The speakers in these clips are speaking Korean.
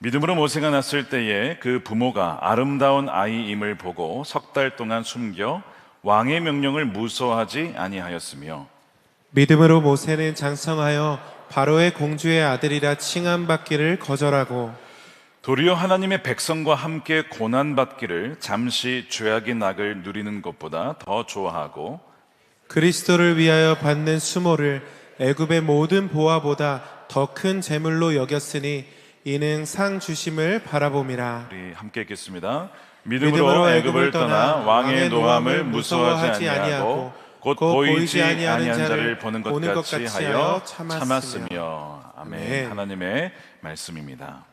믿음으로 모세가 났을 때에 그 부모가 아름다운 아이임을 보고 석 달 동안 숨겨 왕의 명령을 무서워하지 아니하였으며, 믿음으로 모세는 장성하여 바로의 공주의 아들이라 칭함받기를 거절하고 도리어 하나님의 백성과 함께 고난받기를 잠시 죄악의 낙을 누리는 것보다 더 좋아하고, 그리스도를 위하여 받는 수모를 애굽의 모든 보화보다 더 큰 재물로 여겼으니 이는 상 주심을 바라봄이라. 우리 함께 읽겠습니다. 믿음으로 믿음으로 애굽을 떠나 왕의 노함을 무서워하지 아니하고 곧 보이지 아니하는 자를 보는 것 같이 하여 참았으며. 아멘. 아멘. 하나님의 말씀입니다.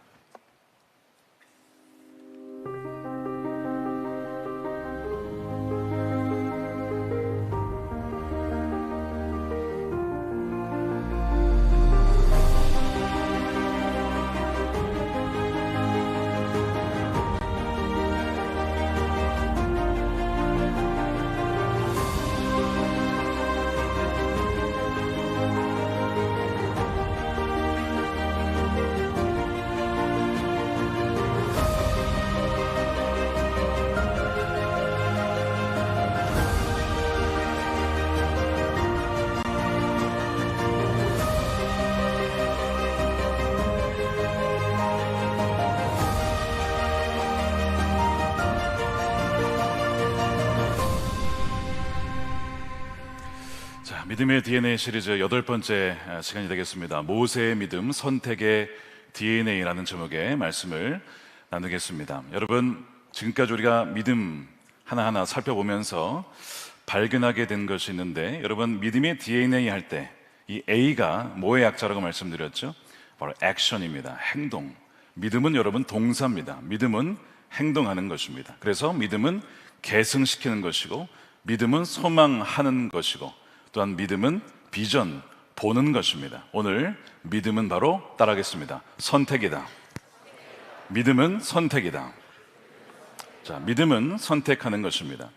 자, 믿음의 DNA 시리즈 8번째 시간이 되겠습니다. 모세의 믿음, 선택의 DNA라는 제목의 말씀을 나누겠습니다. 여러분, 지금까지 우리가 믿음 하나하나 살펴보면서 발견하게 된 것이 있는데, 여러분, 믿음의 DNA 할 때 이 A가 뭐의 약자라고 말씀드렸죠? 바로 액션입니다. 행동. 믿음은 여러분 동사입니다. 믿음은 행동하는 것입니다. 그래서 믿음은 계승시키는 것이고, 믿음은 소망하는 것이고, 또한 믿음은 비전, 보는 것입니다. 오늘 믿음은 바로 따라하겠습니다. 선택이다. 믿음은 선택이다. 자, 믿음은 선택하는 것입니다.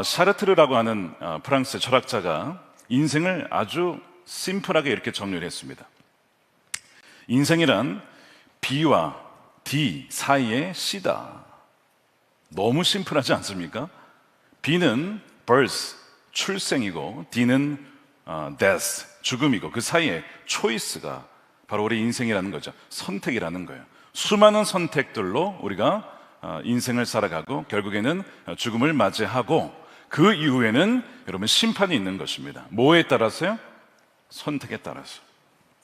샤르트르라고 하는 프랑스 철학자가 인생을 아주 심플하게 이렇게 정리를 했습니다. 인생이란 B와 D 사이의 C다. 너무 심플하지 않습니까? B는 birth, 출생이고, D는 death, 죽음이고, 그 사이에 choice가 바로 우리 인생이라는 거죠. 선택이라는 거예요. 수많은 선택들로 우리가 인생을 살아가고 결국에는 죽음을 맞이하고, 그 이후에는 여러분 심판이 있는 것입니다. 뭐에 따라서요? 선택에 따라서.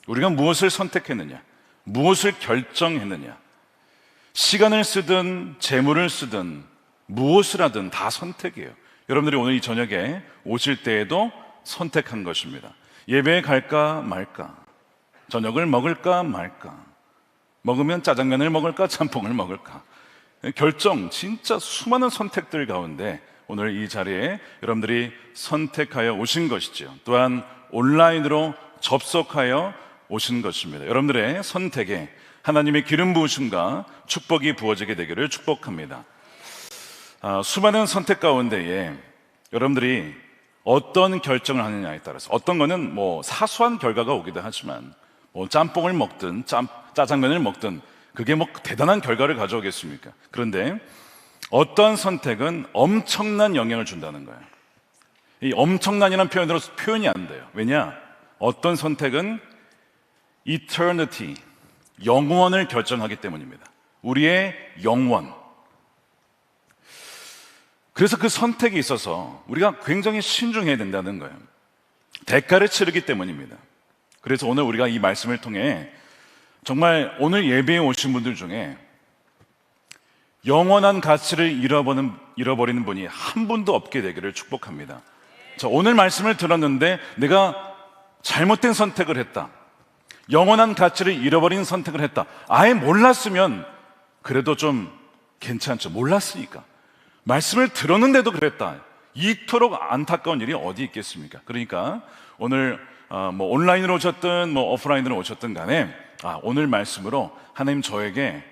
우리가 무엇을 선택했느냐, 무엇을 결정했느냐, 시간을 쓰든 재물을 쓰든 무엇을 하든 다 선택이에요. 여러분들이 오늘 이 저녁에 오실 때에도 선택한 것입니다. 예배에 갈까 말까, 저녁을 먹을까 말까, 먹으면 짜장면을 먹을까 짬뽕을 먹을까, 결정, 진짜 수많은 선택들 가운데 오늘 이 자리에 여러분들이 선택하여 오신 것이죠. 또한 온라인으로 접속하여 오신 것입니다. 여러분들의 선택에 하나님의 기름 부으심과 축복이 부어지게 되기를 축복합니다. 수많은 선택 가운데에 여러분들이 어떤 결정을 하느냐에 따라서, 어떤 거는 뭐 사소한 결과가 오기도 하지만, 뭐 짬뽕을 먹든 짜장면을 먹든 그게 뭐 대단한 결과를 가져오겠습니까? 그런데 어떤 선택은 엄청난 영향을 준다는 거예요. 이 엄청난이라는 표현으로 표현이 안 돼요. 왜냐? 어떤 선택은 eternity, 영원을 결정하기 때문입니다. 우리의 영원. 그래서 그 선택에 있어서 우리가 굉장히 신중해야 된다는 거예요. 대가를 치르기 때문입니다. 그래서 오늘 우리가 이 말씀을 통해 정말 오늘 예배에 오신 분들 중에 영원한 가치를 잃어버리는 분이 한 분도 없게 되기를 축복합니다. 자, 오늘 말씀을 들었는데 내가 잘못된 선택을 했다, 영원한 가치를 잃어버린 선택을 했다, 아예 몰랐으면 그래도 좀 괜찮죠. 몰랐으니까. 말씀을 들었는데도 그랬다, 이토록 안타까운 일이 어디 있겠습니까? 그러니까 오늘 뭐 온라인으로 오셨든 뭐 오프라인으로 오셨든 간에 오늘 말씀으로 하나님 저에게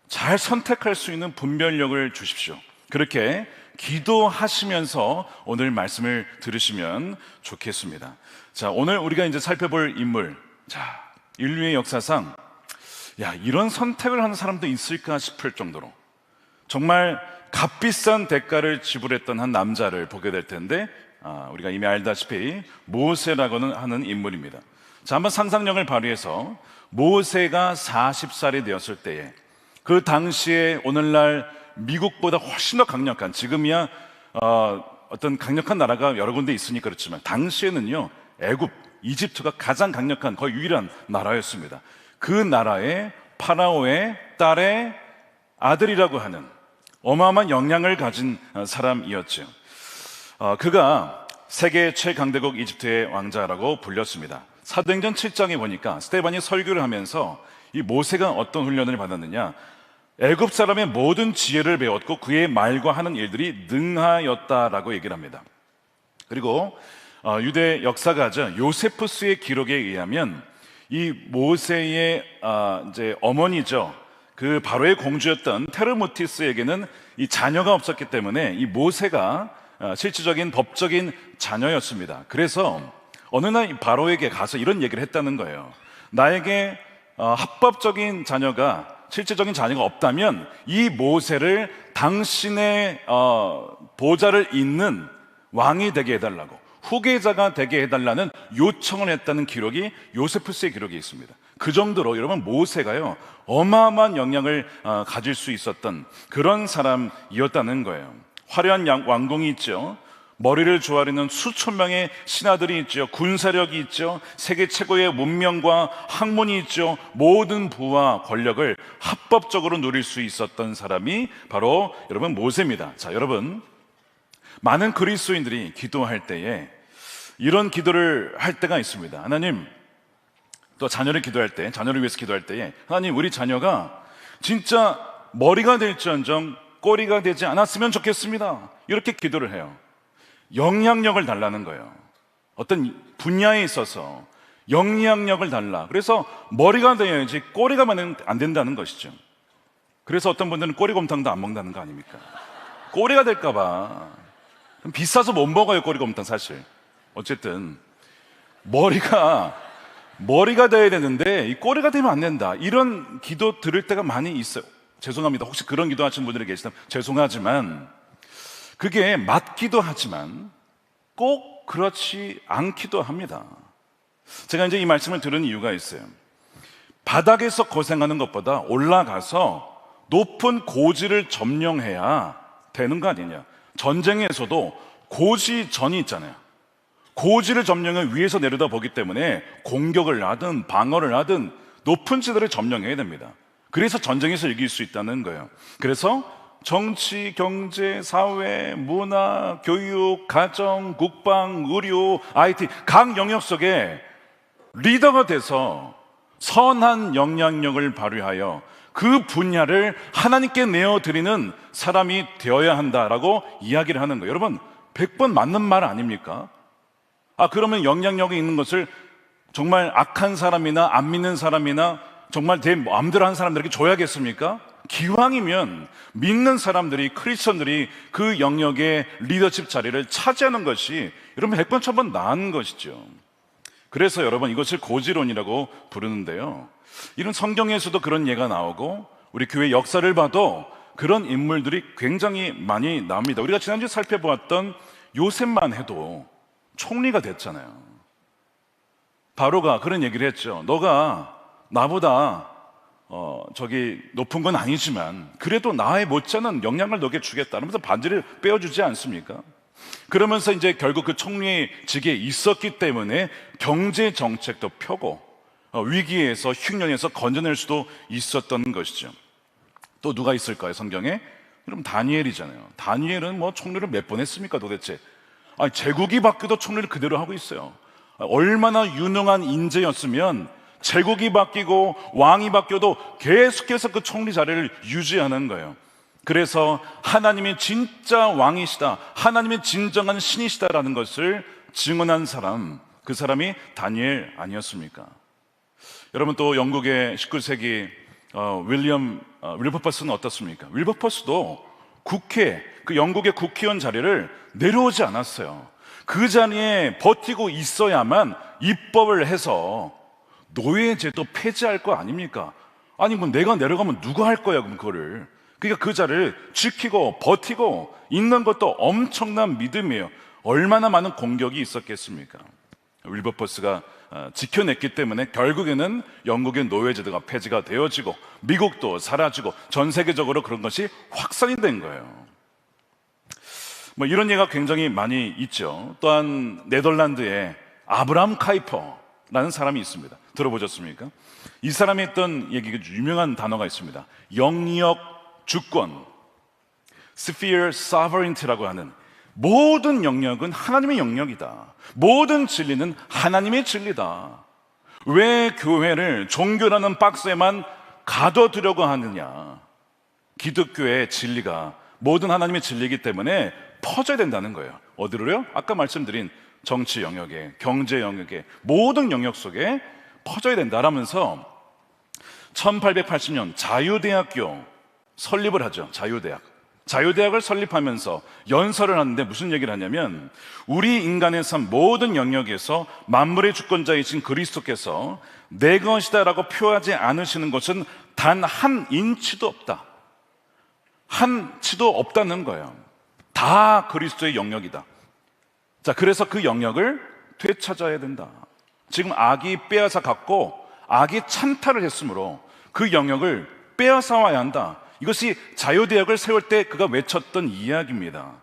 잘 선택할 수 있는 분별력을 주십시오. 그렇게 기도하시면서 오늘 말씀을 들으시면 좋겠습니다. 자, 오늘 우리가 이제 살펴볼 인물, 자, 인류의 역사상 야, 이런 선택을 하는 사람도 있을까 싶을 정도로 정말 값비싼 대가를 지불했던 한 남자를 보게 될 텐데, 우리가 이미 알다시피 모세라고는 하는 인물입니다. 자, 한번 상상력을 발휘해서 모세가 40살이 되었을 때에 그 당시에 오늘날 미국보다 훨씬 더 강력한, 지금이야 어떤 강력한 나라가 여러 군데 있으니까 그렇지만 당시에는요, 애굽, 이집트가 가장 강력한, 거의 유일한 나라였습니다. 그 나라의 파라오의 딸의 아들이라고 하는 어마어마한 영향을 가진 사람이었죠. 그가 세계 최강대국 이집트의 왕자라고 불렸습니다. 사도행전 7장에 보니까 스데반이 설교를 하면서 이 모세가 어떤 훈련을 받았느냐, 애굽 사람의 모든 지혜를 배웠고 그의 말과 하는 일들이 능하였다라고 얘기를 합니다. 그리고 유대 역사가죠, 요세푸스의 기록에 의하면 이 모세의 이제 어머니죠, 그 바로의 공주였던 테르무티스에게는 이 자녀가 없었기 때문에 이 모세가 실질적인 법적인 자녀였습니다. 그래서 어느 날 바로에게 가서 이런 얘기를 했다는 거예요. 나에게 합법적인 자녀가, 실질적인 자녀가 없다면 이 모세를 당신의 보좌를 잇는 왕이 되게 해달라고, 후계자가 되게 해달라는 요청을 했다는 기록이 요세푸스의 기록에 있습니다. 그 정도로 여러분 모세가요, 어마어마한 영향을 가질 수 있었던 그런 사람이었다는 거예요. 화려한 왕궁이 있죠. 머리를 조아리는 수천 명의 신하들이 있죠. 군사력이 있죠. 세계 최고의 문명과 학문이 있죠. 모든 부와 권력을 합법적으로 누릴 수 있었던 사람이 바로 여러분 모세입니다. 자, 여러분, 많은 그리스도인들이 기도할 때에 이런 기도를 할 때가 있습니다. 하나님, 또 자녀를 기도할 때, 자녀를 위해서 기도할 때에, 하나님, 우리 자녀가 진짜 머리가 될지언정 꼬리가 되지 않았으면 좋겠습니다. 이렇게 기도를 해요. 영향력을 달라는 거예요. 어떤 분야에 있어서 영향력을 달라. 그래서 머리가 되어야지 꼬리가 안 된다는 것이죠. 그래서 어떤 분들은 꼬리곰탕도 안 먹는다는 거 아닙니까? 꼬리가 될까봐. 비싸서 못 먹어요, 꼬리곰탕 사실. 어쨌든 머리가 돼야 되는데 이 꼬리가 되면 안 된다, 이런 기도 들을 때가 많이 있어요. 죄송합니다. 혹시 그런 기도 하시는 분들이 계시다면 죄송하지만 그게 맞기도 하지만 꼭 그렇지 않기도 합니다. 제가 이제 이 말씀을 들은 이유가 있어요. 바닥에서 고생하는 것보다 올라가서 높은 고지를 점령해야 되는 거 아니냐. 전쟁에서도 고지전이 있잖아요. 고지를 점령해 위에서 내려다 보기 때문에 공격을 하든 방어를 하든 높은 지대를 점령해야 됩니다. 그래서 전쟁에서 이길 수 있다는 거예요. 그래서 정치, 경제, 사회, 문화, 교육, 가정, 국방, 의료, IT 각 영역 속에 리더가 돼서 선한 영향력을 발휘하여 그 분야를 하나님께 내어드리는 사람이 되어야 한다라고 이야기를 하는 거예요. 여러분, 100번 맞는 말 아닙니까? 그러면 영향력이 있는 것을 정말 악한 사람이나 안 믿는 사람이나 정말 내 마음대로 하는 사람들에게 줘야겠습니까? 기왕이면 믿는 사람들이, 크리스천들이 그 영역의 리더십 자리를 차지하는 것이 여러분 100번 1000번 나은 것이죠. 그래서 여러분 이것을 고지론이라고 부르는데요, 이런 성경에서도 그런 예가 나오고 우리 교회 역사를 봐도 그런 인물들이 굉장히 많이 나옵니다. 우리가 지난주에 살펴보았던 요셉만 해도 총리가 됐잖아요. 바로가 그런 얘기를 했죠. 너가 나보다 저기 높은 건 아니지만 그래도 나에 못지않은 영향을 너에게 주겠다 하면서 반지를 빼어주지 않습니까? 그러면서 이제 결국 그 총리직에 있었기 때문에 경제 정책도 펴고 위기에서 흉년에서 건져낼 수도 있었던 것이죠. 또 누가 있을까요, 성경에? 여러분, 다니엘이잖아요. 다니엘은 뭐 총리를 몇 번 했습니까 도대체? 제국이 바뀌어도 총리를 그대로 하고 있어요. 얼마나 유능한 인재였으면 제국이 바뀌고 왕이 바뀌어도 계속해서 그 총리 자리를 유지하는 거예요. 그래서 하나님이 진짜 왕이시다, 하나님이 진정한 신이시다라는 것을 증언한 사람, 그 사람이 다니엘 아니었습니까? 여러분, 또 영국의 19세기 윌버퍼스는 어떻습니까? 윌버퍼스도 국회, 그 영국의 국회의원 자리를 내려오지 않았어요. 그 자리에 버티고 있어야만 입법을 해서 노예제도 폐지할 거 아닙니까? 아니 뭐 내가 내려가면 누가 할 거야 그럼 그거를. 그러니까 그 자리를 지키고 버티고 있는 것도 엄청난 믿음이에요. 얼마나 많은 공격이 있었겠습니까? 윌버포스가 지켜냈기 때문에 결국에는 영국의 노예제도가 폐지가 되어지고 미국도 사라지고 전 세계적으로 그런 것이 확산이 된 거예요. 뭐 이런 예가 굉장히 많이 있죠. 또한 네덜란드에 아브라함 카이퍼라는 사람이 있습니다. 들어보셨습니까? 이 사람이 했던 얘기가 유명한 단어가 있습니다. 영역 주권, sphere sovereignty라고 하는, 모든 영역은 하나님의 영역이다. 모든 진리는 하나님의 진리다. 왜 교회를 종교라는 박스에만 가둬두려고 하느냐? 기독교의 진리가 모든 하나님의 진리이기 때문에 퍼져야 된다는 거예요. 어디로요? 아까 말씀드린 정치 영역에, 경제 영역에, 모든 영역 속에 퍼져야 된다라면서 1880년 자유대학교 설립을 하죠. 자유대학을 설립하면서 연설을 하는데 무슨 얘기를 하냐면, 우리 인간의 삶 모든 영역에서 만물의 주권자이신 그리스도께서 내 것이다 라고 표하지 않으시는 것은 단 한 인치도 없다. 한 치도 없다는 거예요. 다 그리스도의 영역이다. 자, 그래서 그 영역을 되찾아야 된다. 지금 악이 빼앗아 갔고 악이 찬탈을 했으므로 그 영역을 빼앗아 와야 한다. 이것이 자유대학을 세울 때 그가 외쳤던 이야기입니다.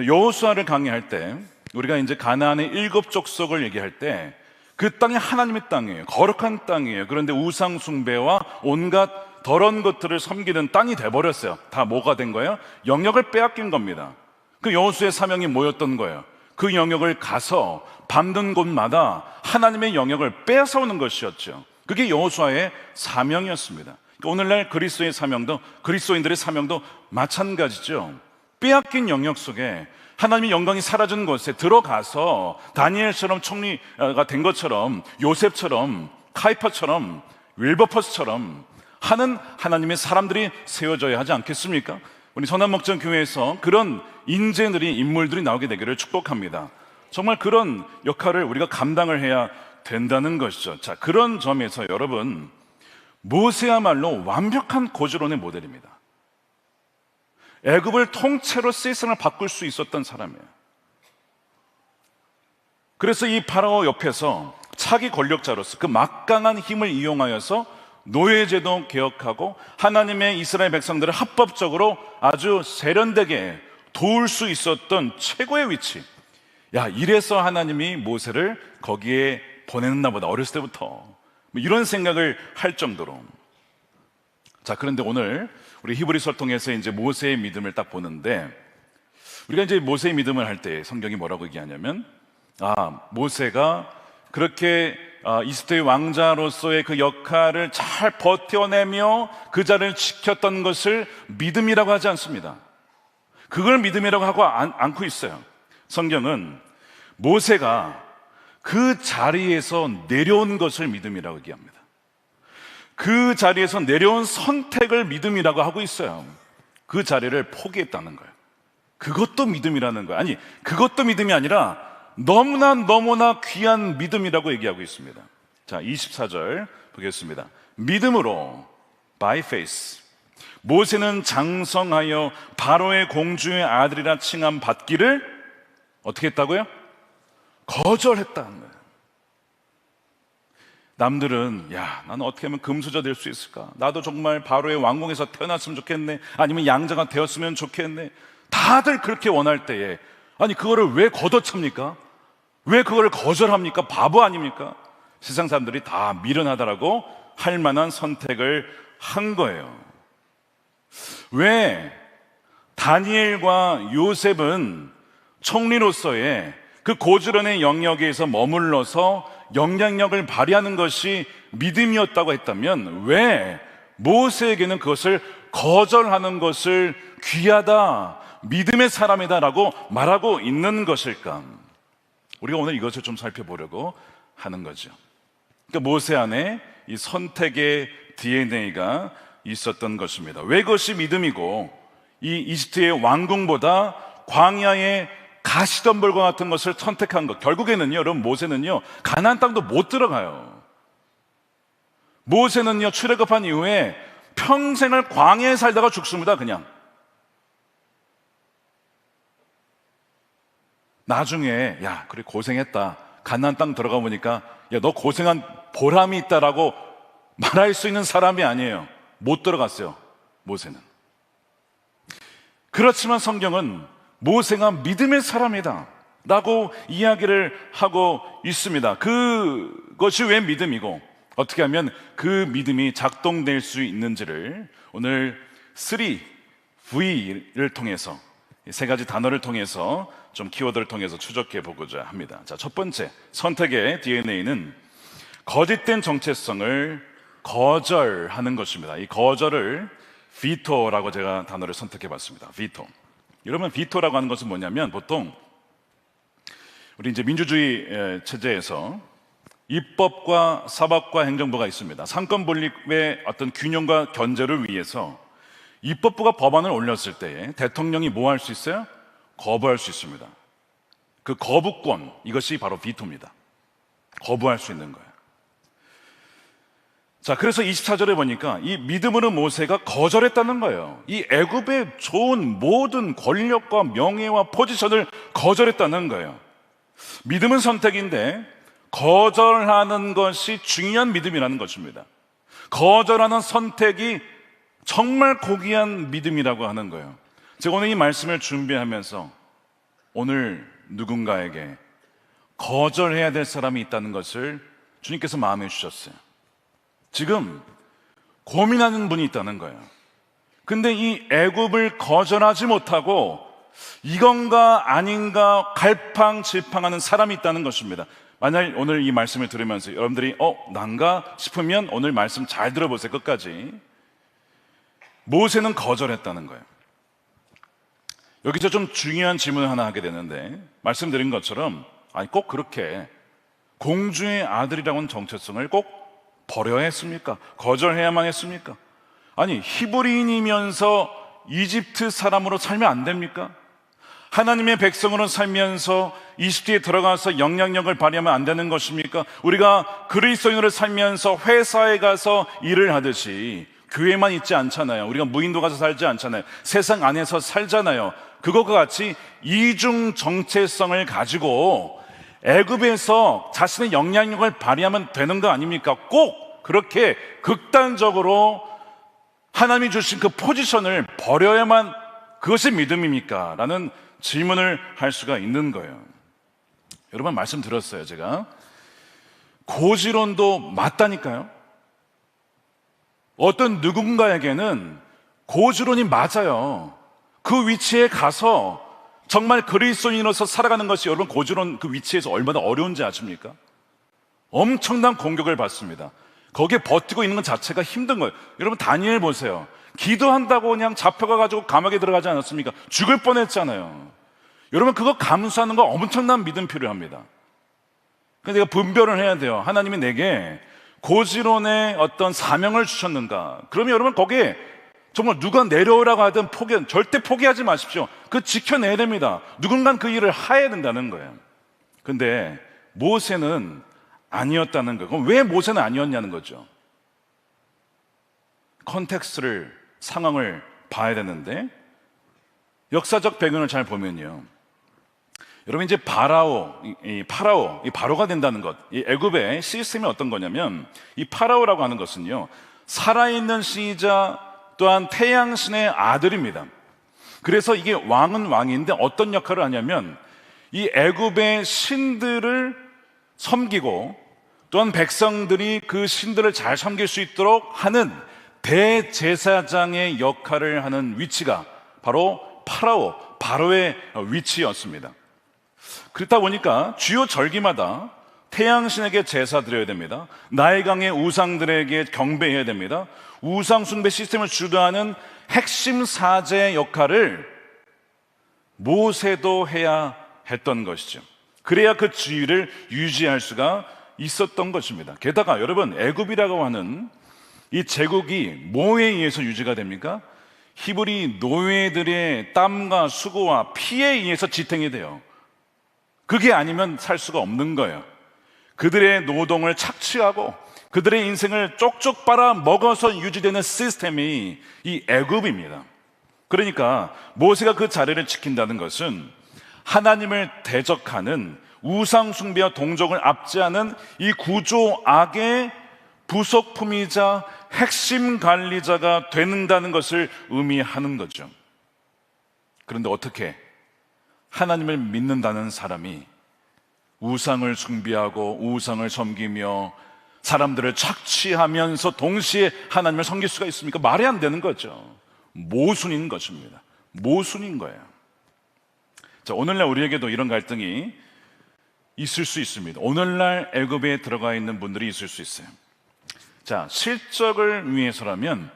여호수아를 강의할 때 우리가 이제 가나안의 7 족속을 얘기할 때 그 땅이 하나님의 땅이에요. 거룩한 땅이에요. 그런데 우상 숭배와 온갖 더러운 것들을 섬기는 땅이 돼버렸어요. 다 뭐가 된 거예요? 영역을 빼앗긴 겁니다. 그 여호수아의 사명이 뭐였던 거예요? 그 영역을 가서 밟는 곳마다 하나님의 영역을 빼앗아오는 것이었죠. 그게 여호수아의 사명이었습니다. 오늘날 그리스도의 사명도, 그리스도인들의 사명도 마찬가지죠. 빼앗긴 영역 속에 하나님의 영광이 사라진 곳에 들어가서 다니엘처럼 총리가 된 것처럼, 요셉처럼, 카이파처럼, 윌버퍼스처럼 하는 하나님의 사람들이 세워져야 하지 않겠습니까? 우리 선한목전교회에서 그런 인물들이 나오게 되기를 축복합니다. 정말 그런 역할을 우리가 감당을 해야 된다는 것이죠. 자, 그런 점에서 여러분, 모세야말로 완벽한 고지론의 모델입니다. 애굽을 통째로 시스템을 바꿀 수 있었던 사람이에요. 그래서 이 파라오 옆에서 차기 권력자로서 그 막강한 힘을 이용하여서 노예제도 개혁하고 하나님의 이스라엘 백성들을 합법적으로 아주 세련되게 도울 수 있었던 최고의 위치. 야, 이래서 하나님이 모세를 거기에 보냈나 보다, 어렸을 때부터. 뭐 이런 생각을 할 정도로. 자, 그런데 오늘 우리 히브리서를 통해서 이제 모세의 믿음을 딱 보는데, 우리가 이제 모세의 믿음을 할 때 성경이 뭐라고 얘기하냐면, 모세가 그렇게 이집트의 왕자로서의 그 역할을 잘 버텨내며 그 자리를 지켰던 것을 믿음이라고 하지 않습니다. 그걸 믿음이라고 하고 않고 있어요. 성경은 모세가 그 자리에서 내려온 것을 믿음이라고 얘기합니다. 그 자리에서 내려온 선택을 믿음이라고 하고 있어요. 그 자리를 포기했다는 거예요. 그것도 믿음이라는 거예요. 아니, 그것도 믿음이 아니라 너무나 귀한 믿음이라고 얘기하고 있습니다. 자, 24절 보겠습니다. 믿음으로, by faith, 모세는 장성하여 바로의 공주의 아들이라 칭함 받기를 어떻게 했다고요? 거절했다는 거예요. 남들은, 야, 나는 어떻게 하면 금수저 될 수 있을까? 나도 정말 바로의 왕궁에서 태어났으면 좋겠네. 아니면 양자가 되었으면 좋겠네. 다들 그렇게 원할 때에, 아니, 그거를 왜 걷어찹니까? 왜 그거를 거절합니까? 바보 아닙니까? 세상 사람들이 다 미련하다라고 할 만한 선택을 한 거예요. 왜 다니엘과 요셉은 총리로서의 그 고지런의 영역에서 머물러서 영향력을 발휘하는 것이 믿음이었다고 했다면, 왜 모세에게는 그것을 거절하는 것을 귀하다, 믿음의 사람이다라고 말하고 있는 것일까? 우리가 오늘 이것을 좀 살펴보려고 하는 거죠. 그러니까 모세 안에 이 선택의 DNA가 있었던 것입니다. 왜 그것이 믿음이고, 이 이집트의 왕궁보다 광야의 가시덤불과 같은 것을 선택한 것, 결국에는요, 여러분, 모세는요 가나안 땅도 못 들어가요. 모세는요, 출애굽한 이후에 평생을 광야에 살다가 죽습니다. 그냥 나중에 야 그래 고생했다, 가나안 땅 들어가 보니까 야 너 고생한 보람이 있다라고 말할 수 있는 사람이 아니에요. 못 들어갔어요, 모세는. 그렇지만 성경은 모세가 믿음의 사람이다 라고 이야기를 하고 있습니다. 그것이 왜 믿음이고 어떻게 하면 그 믿음이 작동될 수 있는지를 오늘 3V를 통해서, 세 가지 단어를 통해서, 좀 키워드를 통해서 추적해 보고자 합니다. 자, 첫 번째, 선택의 DNA는 거짓된 정체성을 거절하는 것입니다. 이 거절을 비토라고 제가 단어를 선택해 봤습니다. 비토. 여러분, 비토라고 하는 것은 뭐냐면, 보통 우리 이제 민주주의 체제에서 입법과 사법과 행정부가 있습니다. 상권 분립의 어떤 균형과 견제를 위해서 입법부가 법안을 올렸을 때에 대통령이 뭐 할 수 있어요? 거부할 수 있습니다. 그 거부권, 이것이 바로 비토입니다. 거부할 수 있는 거예요. 자, 그래서 24절에 보니까 이 믿음으로 모세가 거절했다는 거예요. 이 애굽의 좋은 모든 권력과 명예와 포지션을 거절했다는 거예요. 믿음은 선택인데 거절하는 것이 중요한 믿음이라는 것입니다. 거절하는 선택이 정말 고귀한 믿음이라고 하는 거예요. 제가 오늘 이 말씀을 준비하면서 오늘 누군가에게 거절해야 될 사람이 있다는 것을 주님께서 마음에 주셨어요. 지금 고민하는 분이 있다는 거예요. 근데 이 애굽을 거절하지 못하고 이건가 아닌가 갈팡질팡하는 사람이 있다는 것입니다. 만약 오늘 이 말씀을 들으면서 여러분들이 난가 싶으면 오늘 말씀 잘 들어보세요. 끝까지. 모세는 거절했다는 거예요. 여기서 좀 중요한 질문을 하나 하게 되는데, 말씀드린 것처럼 아니 꼭 그렇게 공주의 아들이라고는 정체성을 꼭 버려야 했습니까? 거절해야만 했습니까? 아니 히브리인이면서 이집트 사람으로 살면 안 됩니까? 하나님의 백성으로 살면서 이집트에 들어가서 영향력을 발휘하면 안 되는 것입니까? 우리가 그리스도인으로 살면서 회사에 가서 일을 하듯이 교회만 있지 않잖아요. 우리가 무인도 가서 살지 않잖아요. 세상 안에서 살잖아요. 그것과 같이 이중 정체성을 가지고 애굽에서 자신의 영향력을 발휘하면 되는 거 아닙니까? 꼭 그렇게 극단적으로 하나님이 주신 그 포지션을 버려야만 그것이 믿음입니까? 라는 질문을 할 수가 있는 거예요. 여러분, 말씀 들었어요. 제가 고지론도 맞다니까요. 어떤 누군가에게는 고지론이 맞아요. 그 위치에 가서 정말 그리스도인으로서 살아가는 것이 여러분 고지론 그 위치에서 얼마나 어려운지 아십니까? 엄청난 공격을 받습니다. 거기에 버티고 있는 것 자체가 힘든 거예요. 여러분 다니엘 보세요. 기도한다고 그냥 잡혀가가지고 감옥에 들어가지 않았습니까? 죽을 뻔했잖아요. 여러분 그거 감수하는 거 엄청난 믿음 필요합니다. 그래서 내가 분별을 해야 돼요. 하나님이 내게 고지론의 어떤 사명을 주셨는가? 그러면 여러분 거기에 정말 누가 내려오라고 하든 절대 포기하지 마십시오. 그거 지켜내야 됩니다. 누군가는 그 일을 해야 된다는 거예요. 근데 모세는 아니었다는 거예요. 그럼 왜 모세는 아니었냐는 거죠. 컨텍스트를, 상황을 봐야 되는데 역사적 배경을 잘 보면요, 여러분 이제 바로가 된다는 것, 이 애굽의 시스템이 어떤 거냐면, 이 파라오라고 하는 것은요 살아있는 신이자 또한 태양신의 아들입니다. 그래서 이게 왕은 왕인데 어떤 역할을 하냐면 이 애굽의 신들을 섬기고 또한 백성들이 그 신들을 잘 섬길 수 있도록 하는 대제사장의 역할을 하는 위치가 바로 바로의 위치였습니다. 그렇다 보니까 주요 절기마다 태양신에게 제사 드려야 됩니다. 나일강의 우상들에게 경배해야 됩니다. 우상 숭배 시스템을 주도하는 핵심 사제의 역할을 모세도 해야 했던 것이죠. 그래야 그 지위를 유지할 수가 있었던 것입니다. 게다가 여러분 애굽이라고 하는 이 제국이 뭐에 의해서 유지가 됩니까? 히브리 노예들의 땀과 수고와 피에 의해서 지탱이 돼요. 그게 아니면 살 수가 없는 거예요. 그들의 노동을 착취하고 그들의 인생을 쪽쪽 빨아 먹어서 유지되는 시스템이 이 애굽입니다. 그러니까 모세가 그 자리를 지킨다는 것은 하나님을 대적하는 우상 숭배와 동족을 압제하는 이 구조 악의 부속품이자 핵심 관리자가 되는다는 것을 의미하는 거죠. 그런데 어떻게 하나님을 믿는다는 사람이 우상을 숭배하고 우상을 섬기며 사람들을 착취하면서 동시에 하나님을 섬길 수가 있습니까? 말이 안 되는 거죠. 모순인 것입니다. 모순인 거예요. 자, 오늘날 우리에게도 이런 갈등이 있을 수 있습니다. 오늘날 애굽에 들어가 있는 분들이 있을 수 있어요. 자, 실적을 위해서라면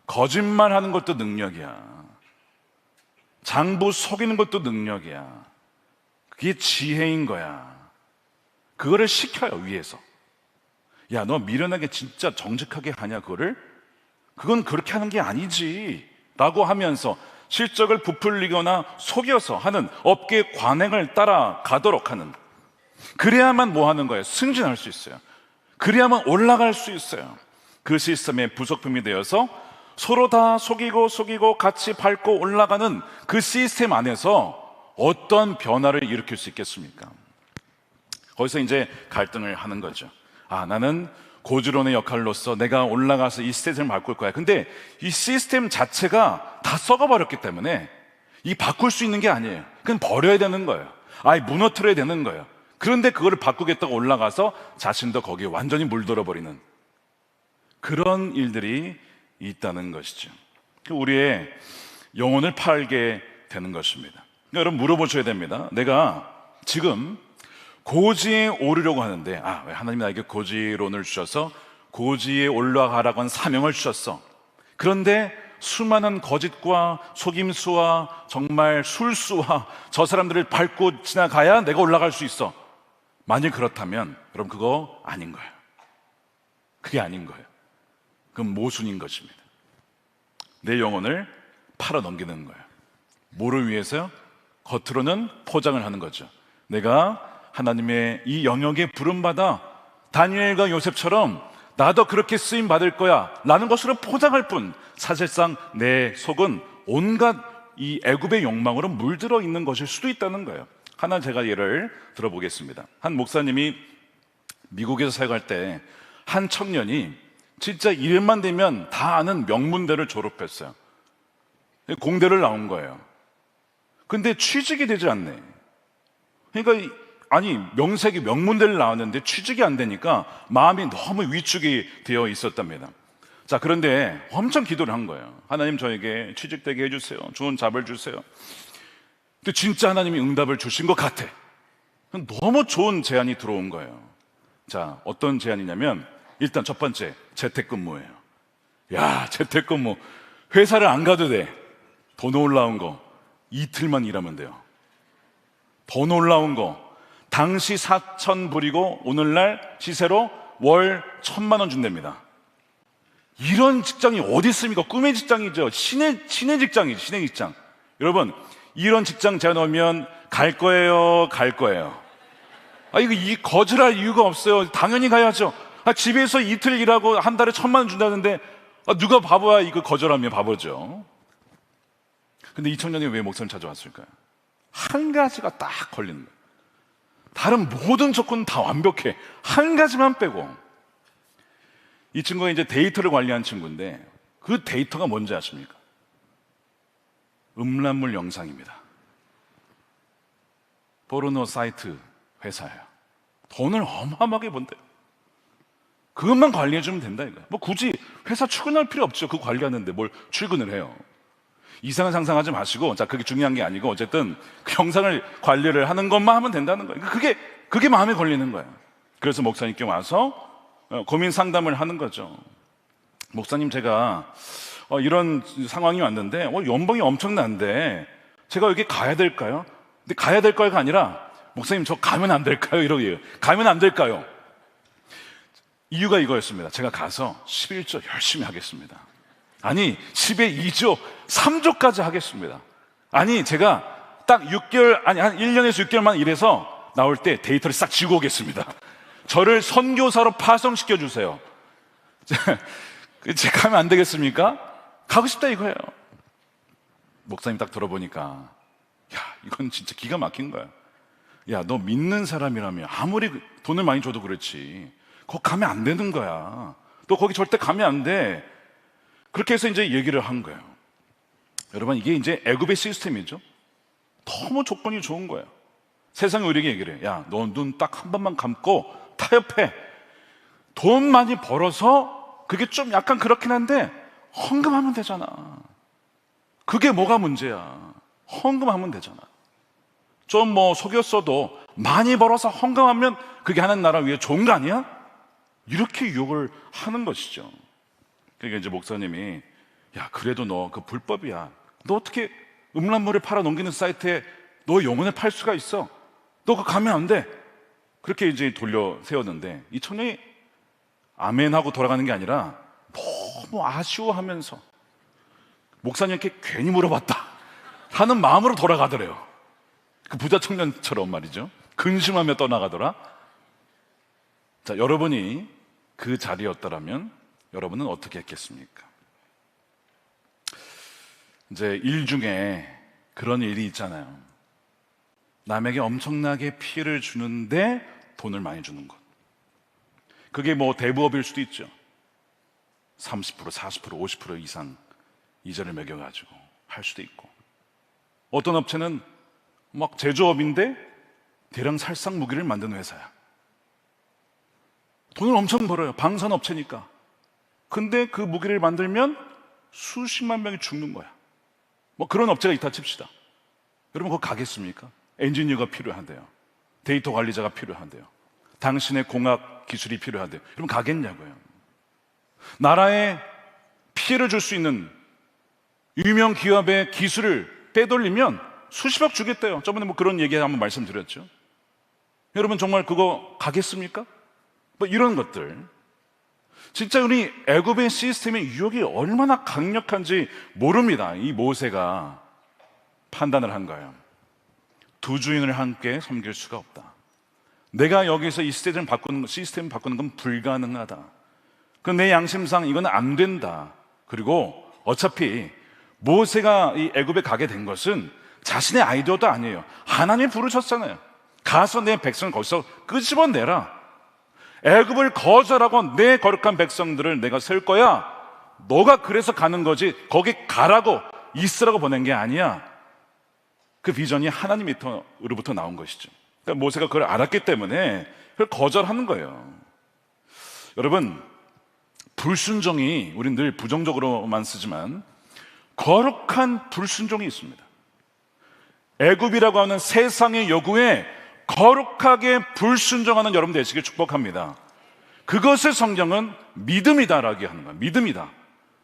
거짓말하는 것도 능력이야. 장부 속이는 것도 능력이야. 그게 지혜인 거야. 그거를 시켜요, 위에서. 야, 너 미련하게 진짜 정직하게 하냐, 그거를? 그건 그렇게 하는 게 아니지. 라고 하면서 실적을 부풀리거나 속여서 하는 업계 관행을 따라가도록 하는, 그래야만 뭐 하는 거예요? 승진할 수 있어요. 그래야만 올라갈 수 있어요. 그 시스템의 부속품이 되어서 서로 다 속이고 같이 밟고 올라가는 그 시스템 안에서 어떤 변화를 일으킬 수 있겠습니까? 거기서 이제 갈등을 하는 거죠. 아, 나는 고지론의 역할로서 내가 올라가서 이 시스템을 바꿀 거야. 근데 이 시스템 자체가 다 썩어버렸기 때문에 이 바꿀 수 있는 게 아니에요. 그건 버려야 되는 거예요. 아예 무너뜨려야 되는 거예요. 그런데 그거를 바꾸겠다고 올라가서 자신도 거기에 완전히 물들어버리는 그런 일들이 있다는 것이죠. 우리의 영혼을 팔게 되는 것입니다. 여러분 물어보셔야 됩니다. 내가 지금 고지에 오르려고 하는데, 왜 하나님이 나에게 고지론을 주셔서 고지에 올라가라고 한 사명을 주셨어. 그런데 수많은 거짓과 속임수와 정말 술수와 저 사람들을 밟고 지나가야 내가 올라갈 수 있어. 만일 그렇다면 여러분 그거 아닌 거예요. 그게 아닌 거예요. 그건 모순인 것입니다. 내 영혼을 팔아 넘기는 거예요. 뭐를 위해서요? 겉으로는 포장을 하는 거죠. 내가 하나님의 이 영역에 부름받아 다니엘과 요셉처럼 나도 그렇게 쓰임 받을 거야 라는 것으로 포장할 뿐, 사실상 내 속은 온갖 이 애굽의 욕망으로 물들어 있는 것일 수도 있다는 거예요. 하나 제가 예를 들어보겠습니다. 한 목사님이 미국에서 사역할 때 한 청년이 진짜 일만 되면 다 아는 명문대를 졸업했어요. 공대를 나온 거예요. 근데 취직이 되지 않네. 그러니까 아니 명색이 명문대를 나왔는데 취직이 안 되니까 마음이 너무 위축이 되어 있었답니다. 자, 그런데 엄청 기도를 한 거예요. 하나님 저에게 취직되게 해주세요. 좋은 잡을 주세요. 근데 진짜 하나님이 응답을 주신 것 같아. 너무 좋은 제안이 들어온 거예요. 자, 어떤 제안이냐면 일단 첫 번째, 재택근무예요. 야, 재택근무. 회사를 안 가도 돼. 더 놀라운 거, 이틀만 일하면 돼요. 더 놀라운 거, 당시 4,000불이고 오늘날 시세로 월 1,000만 원 준답니다. 이런 직장이 어디 있습니까? 꿈의 직장이죠. 신의 직장이죠. 신의 직장. 여러분, 이런 직장 제가 넣으면 갈 거예요, 갈 거예요. 이거 거절할 이유가 없어요. 당연히 가야죠. 집에서 이틀 일하고 한 달에 1,000만 원 준다는데 누가 바보야? 이거 거절하면 바보죠. 근데 이 청년이 왜 목사님 찾아왔을까요? 한 가지가 딱 걸리는 거예요. 다른 모든 조건은 다 완벽해. 한 가지만 빼고. 이 친구가 이제 데이터를 관리한 친구인데 그 데이터가 뭔지 아십니까? 음란물 영상입니다. 포르노 사이트 회사예요. 돈을 어마어마하게 번대요. 그것만 관리해주면 된다 이거예요. 뭐 굳이 회사 출근할 필요 없죠. 그거 관리하는데 뭘 출근을 해요. 이상한 상상하지 마시고, 자, 그게 중요한 게 아니고 어쨌든 그 영상을 관리를 하는 것만 하면 된다는 거예요. 그게 마음에 걸리는 거예요. 그래서 목사님께 와서 고민 상담을 하는 거죠. 목사님, 제가 이런 상황이 왔는데 연봉이 엄청난데 제가 여기 가야 될까요? 근데 가야 될까요가 아니라 목사님 저 가면 안 될까요? 이러고요. 가면 안 될까요? 이유가 이거였습니다. 제가 가서 11조 열심히 하겠습니다. 아니 10에 2조 3조까지 하겠습니다. 아니 제가 딱 6개월 아니 한 1년에서 6개월만 일해서 나올 때 데이터를 싹 지고 오겠습니다. 저를 선교사로 파송시켜 주세요. 제가 가면 안 되겠습니까? 가고 싶다 이거예요. 목사님 딱 들어보니까 야, 이건 진짜 기가 막힌 거야. 야, 너 믿는 사람이라면 아무리 돈을 많이 줘도 그렇지 거기 가면 안 되는 거야. 너 거기 절대 가면 안 돼. 그렇게 해서 이제 얘기를 한 거예요. 여러분, 이게 이제 애굽의 시스템이죠. 너무 조건이 좋은 거예요. 세상이 우리에게 얘기를 해요. 야, 너 눈 딱 한 번만 감고 타협해. 돈 많이 벌어서 그게 좀 약간 그렇긴 한데 헌금하면 되잖아. 그게 뭐가 문제야. 헌금하면 되잖아. 좀 뭐 속였어도 많이 벌어서 헌금하면 그게 하나님 나라 위해 좋은 거 아니야? 이렇게 유혹을 하는 것이죠. 그러니까 이제 목사님이 야, 그래도 너 그 불법이야. 너 어떻게 음란물을 팔아 넘기는 사이트에 너 영혼을 팔 수가 있어? 너 그거 가면 안 돼. 그렇게 이제 돌려 세웠는데 이 청년이 아멘하고 돌아가는 게 아니라 너무 아쉬워하면서 목사님께 괜히 물어봤다 하는 마음으로 돌아가더래요. 그 부자 청년처럼 말이죠. 근심하며 떠나가더라. 자, 여러분이 그 자리였더라면 여러분은 어떻게 했겠습니까? 이제 일 중에 그런 일이 있잖아요. 남에게 엄청나게 피해를 주는데 돈을 많이 주는 것. 그게 뭐 대부업일 수도 있죠. 30%, 40%, 50% 이상 이자를 매겨가지고 할 수도 있고, 어떤 업체는 막 제조업인데 대량 살상 무기를 만드는 회사야. 돈을 엄청 벌어요. 방산업체니까. 근데 그 무기를 만들면 수십만 명이 죽는 거야. 뭐 그런 업체가 있다 칩시다. 여러분 거기 가겠습니까? 엔지니어가 필요한데요. 데이터 관리자가 필요한데요. 당신의 공학 기술이 필요한데요. 여러분 가겠냐고요. 나라에 피해를 줄 수 있는 유명 기업의 기술을 빼돌리면 수십억 주겠대요. 저번에 뭐 그런 얘기 한번 말씀드렸죠. 여러분 정말 그거 가겠습니까? 뭐 이런 것들. 진짜 우리 애굽의 시스템의 유혹이 얼마나 강력한지 모릅니다. 이 모세가 판단을 한 거예요. 두 주인을 함께 섬길 수가 없다. 내가 여기서 이 시스템을 바꾸는 건 불가능하다. 그 내 양심상 이건 안 된다. 그리고 어차피 모세가 이 애굽에 가게 된 것은 자신의 아이디어도 아니에요. 하나님이 부르셨잖아요. 가서 내 백성을 거기서 끄집어내라. 애굽을 거절하고 내 거룩한 백성들을 내가 세울 거야. 너가 그래서 가는 거지 거기 가라고 있으라고 보낸 게 아니야. 그 비전이 하나님으로부터 나온 것이죠. 그러니까 모세가 그걸 알았기 때문에 그걸 거절하는 거예요. 여러분, 불순종이 우리는 늘 부정적으로만 쓰지만 거룩한 불순종이 있습니다. 애굽이라고 하는 세상의 요구에 거룩하게 불순종하는 여러분 되시길 축복합니다. 그것을 성경은 믿음이다라고 하는 거예요. 믿음이다.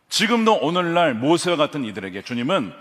지금도 오늘날 모세와 같은 이들에게 주님은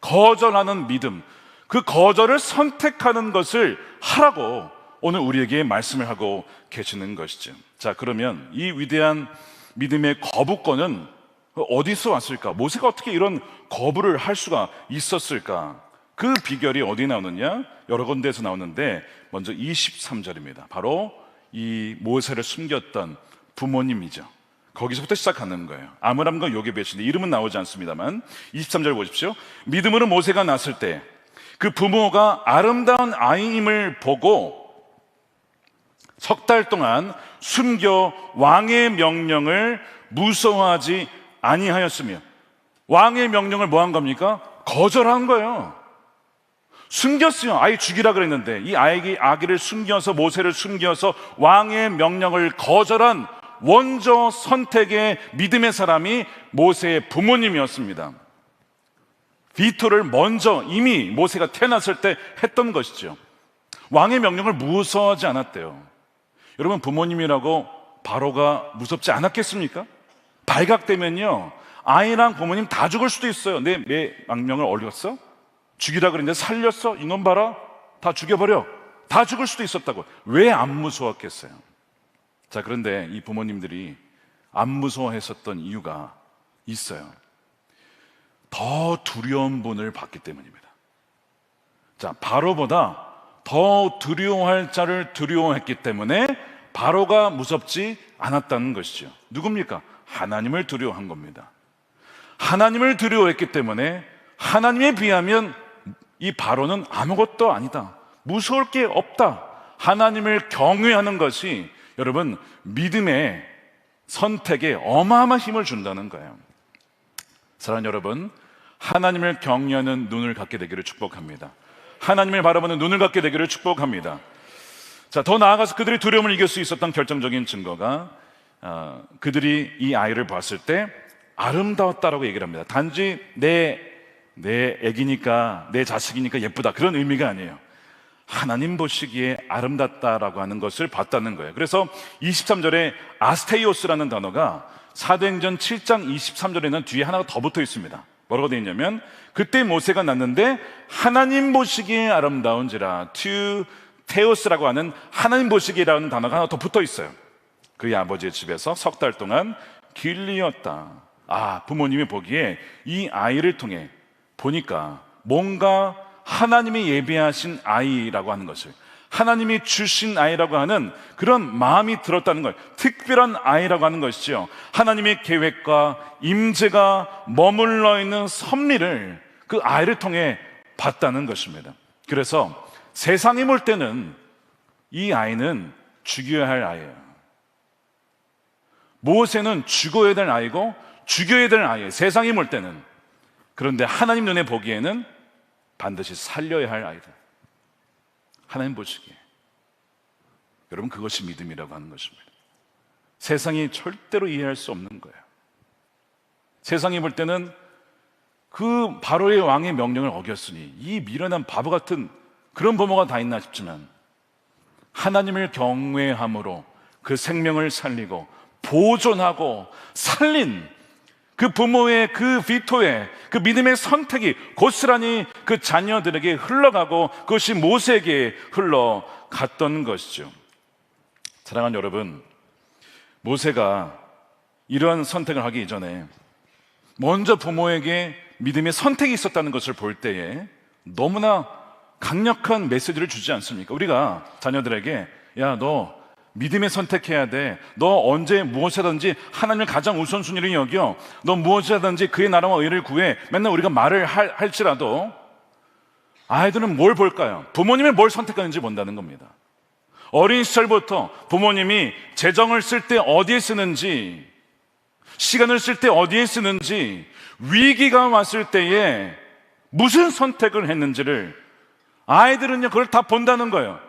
거절하는 믿음, 그 거절을 선택하는 것을 하라고 오늘 우리에게 말씀을 하고 계시는 것이죠. 자, 그러면 이 위대한 믿음의 거부권은 어디서 왔을까? 모세가 어떻게 이런 거부를 할 수가 있었을까? 그 비결이 어디 나오느냐? 여러 군데에서 나오는데 먼저 23절입니다. 바로 이 모세를 숨겼던 부모님이죠. 거기서부터 시작하는 거예요. 아므람과 요게벳인데 이름은 나오지 않습니다만 23절 보십시오. 믿음으로 모세가 낳았을 때 그 부모가 아름다운 아이임을 보고 석 달 동안 숨겨 왕의 명령을 무서워하지 아니하였으며, 왕의 명령을 뭐 한 겁니까? 거절한 거예요. 숨겼어요. 아이 죽이라 그랬는데 이 아기를 숨겨서, 모세를 숨겨서 왕의 명령을 거절한 원조 선택의 믿음의 사람이 모세의 부모님이었습니다. 비토를 먼저 이미 모세가 태어났을 때 했던 것이죠. 왕의 명령을 무서워하지 않았대요. 여러분, 부모님이라고 바로가 무섭지 않았겠습니까? 발각되면요, 아이랑 부모님 다 죽을 수도 있어요. 내 명령을 어겼어? 죽이라 그랬는데 살렸어? 이놈 봐라, 다 죽여버려. 다 죽을 수도 있었다고. 왜 안 무서웠겠어요? 자, 그런데 이 부모님들이 안 무서워했었던 이유가 있어요. 더 두려운 분을 봤기 때문입니다. 자, 바로보다 더 두려워할 자를 두려워했기 때문에 바로가 무섭지 않았다는 것이죠. 누굽니까? 하나님을 두려워한 겁니다. 하나님을 두려워했기 때문에 하나님에 비하면 이 바로는 아무것도 아니다, 무서울 게 없다, 하나님을 경외하는 것이 여러분 믿음의 선택에 어마어마한 힘을 준다는 거예요. 사랑하는 여러분, 하나님을 경외하는 눈을 갖게 되기를 축복합니다. 하나님을 바라보는 눈을 갖게 되기를 축복합니다. 자, 더 나아가서 그들이 두려움을 이길 수 있었던 결정적인 증거가 그들이 이 아이를 봤을 때 아름다웠다라고 얘기를 합니다. 단지 내 애기니까, 내 자식이니까 예쁘다, 그런 의미가 아니에요. 하나님 보시기에 아름답다라고 하는 것을 봤다는 거예요. 그래서 23절에 아스테이오스라는 단어가 사도행전 7장 23절에는 뒤에 하나가 더 붙어 있습니다. 뭐라고 되어 있냐면, 그때 모세가 낳는데 하나님 보시기에 아름다운지라, 테오스라고 하는 하나님 보시기라는 단어가 하나 더 붙어 있어요. 그의 아버지의 집에서 석 달 동안 길리었다. 부모님이 보기에 이 아이를 통해 보니까 뭔가 하나님이 예비하신 아이라고 하는 것을, 하나님이 주신 아이라고 하는 그런 마음이 들었다는 걸, 특별한 아이라고 하는 것이죠. 하나님의 계획과 임재가 머물러 있는 섭리를 그 아이를 통해 봤다는 것입니다. 그래서 세상이 볼 때는 이 아이는 죽여야 할 아이예요. 모세는 죽어야 될 아이고 죽여야 될 아이예요, 세상이 볼 때는. 그런데 하나님 눈에 보기에는 반드시 살려야 할 아이다, 하나님 보시기에. 여러분, 그것이 믿음이라고 하는 것입니다. 세상이 절대로 이해할 수 없는 거예요. 세상이 볼 때는 그 바로의 왕의 명령을 어겼으니 이 미련한 바보 같은 그런 부모가 다 있나 싶지만, 하나님을 경외함으로 그 생명을 살리고 보존하고 살린 그 부모의 그 비토의 그 믿음의 선택이 고스란히 그 자녀들에게 흘러가고, 그것이 모세에게 흘러갔던 것이죠. 사랑하는 여러분, 모세가 이러한 선택을 하기 이전에 먼저 부모에게 믿음의 선택이 있었다는 것을 볼 때에 너무나 강력한 메시지를 주지 않습니까? 우리가 자녀들에게, 야, 너 믿음의 선택해야 돼, 너 언제 무엇이든지 하나님을 가장 우선순위로 여겨, 너 무엇이든지 그의 나라와 의를 구해, 맨날 우리가 말을 할지라도 아이들은 뭘 볼까요? 부모님이 뭘 선택하는지 본다는 겁니다. 어린 시절부터 부모님이 재정을 쓸 때 어디에 쓰는지, 시간을 쓸 때 어디에 쓰는지, 위기가 왔을 때에 무슨 선택을 했는지를 아이들은요 그걸 다 본다는 거예요.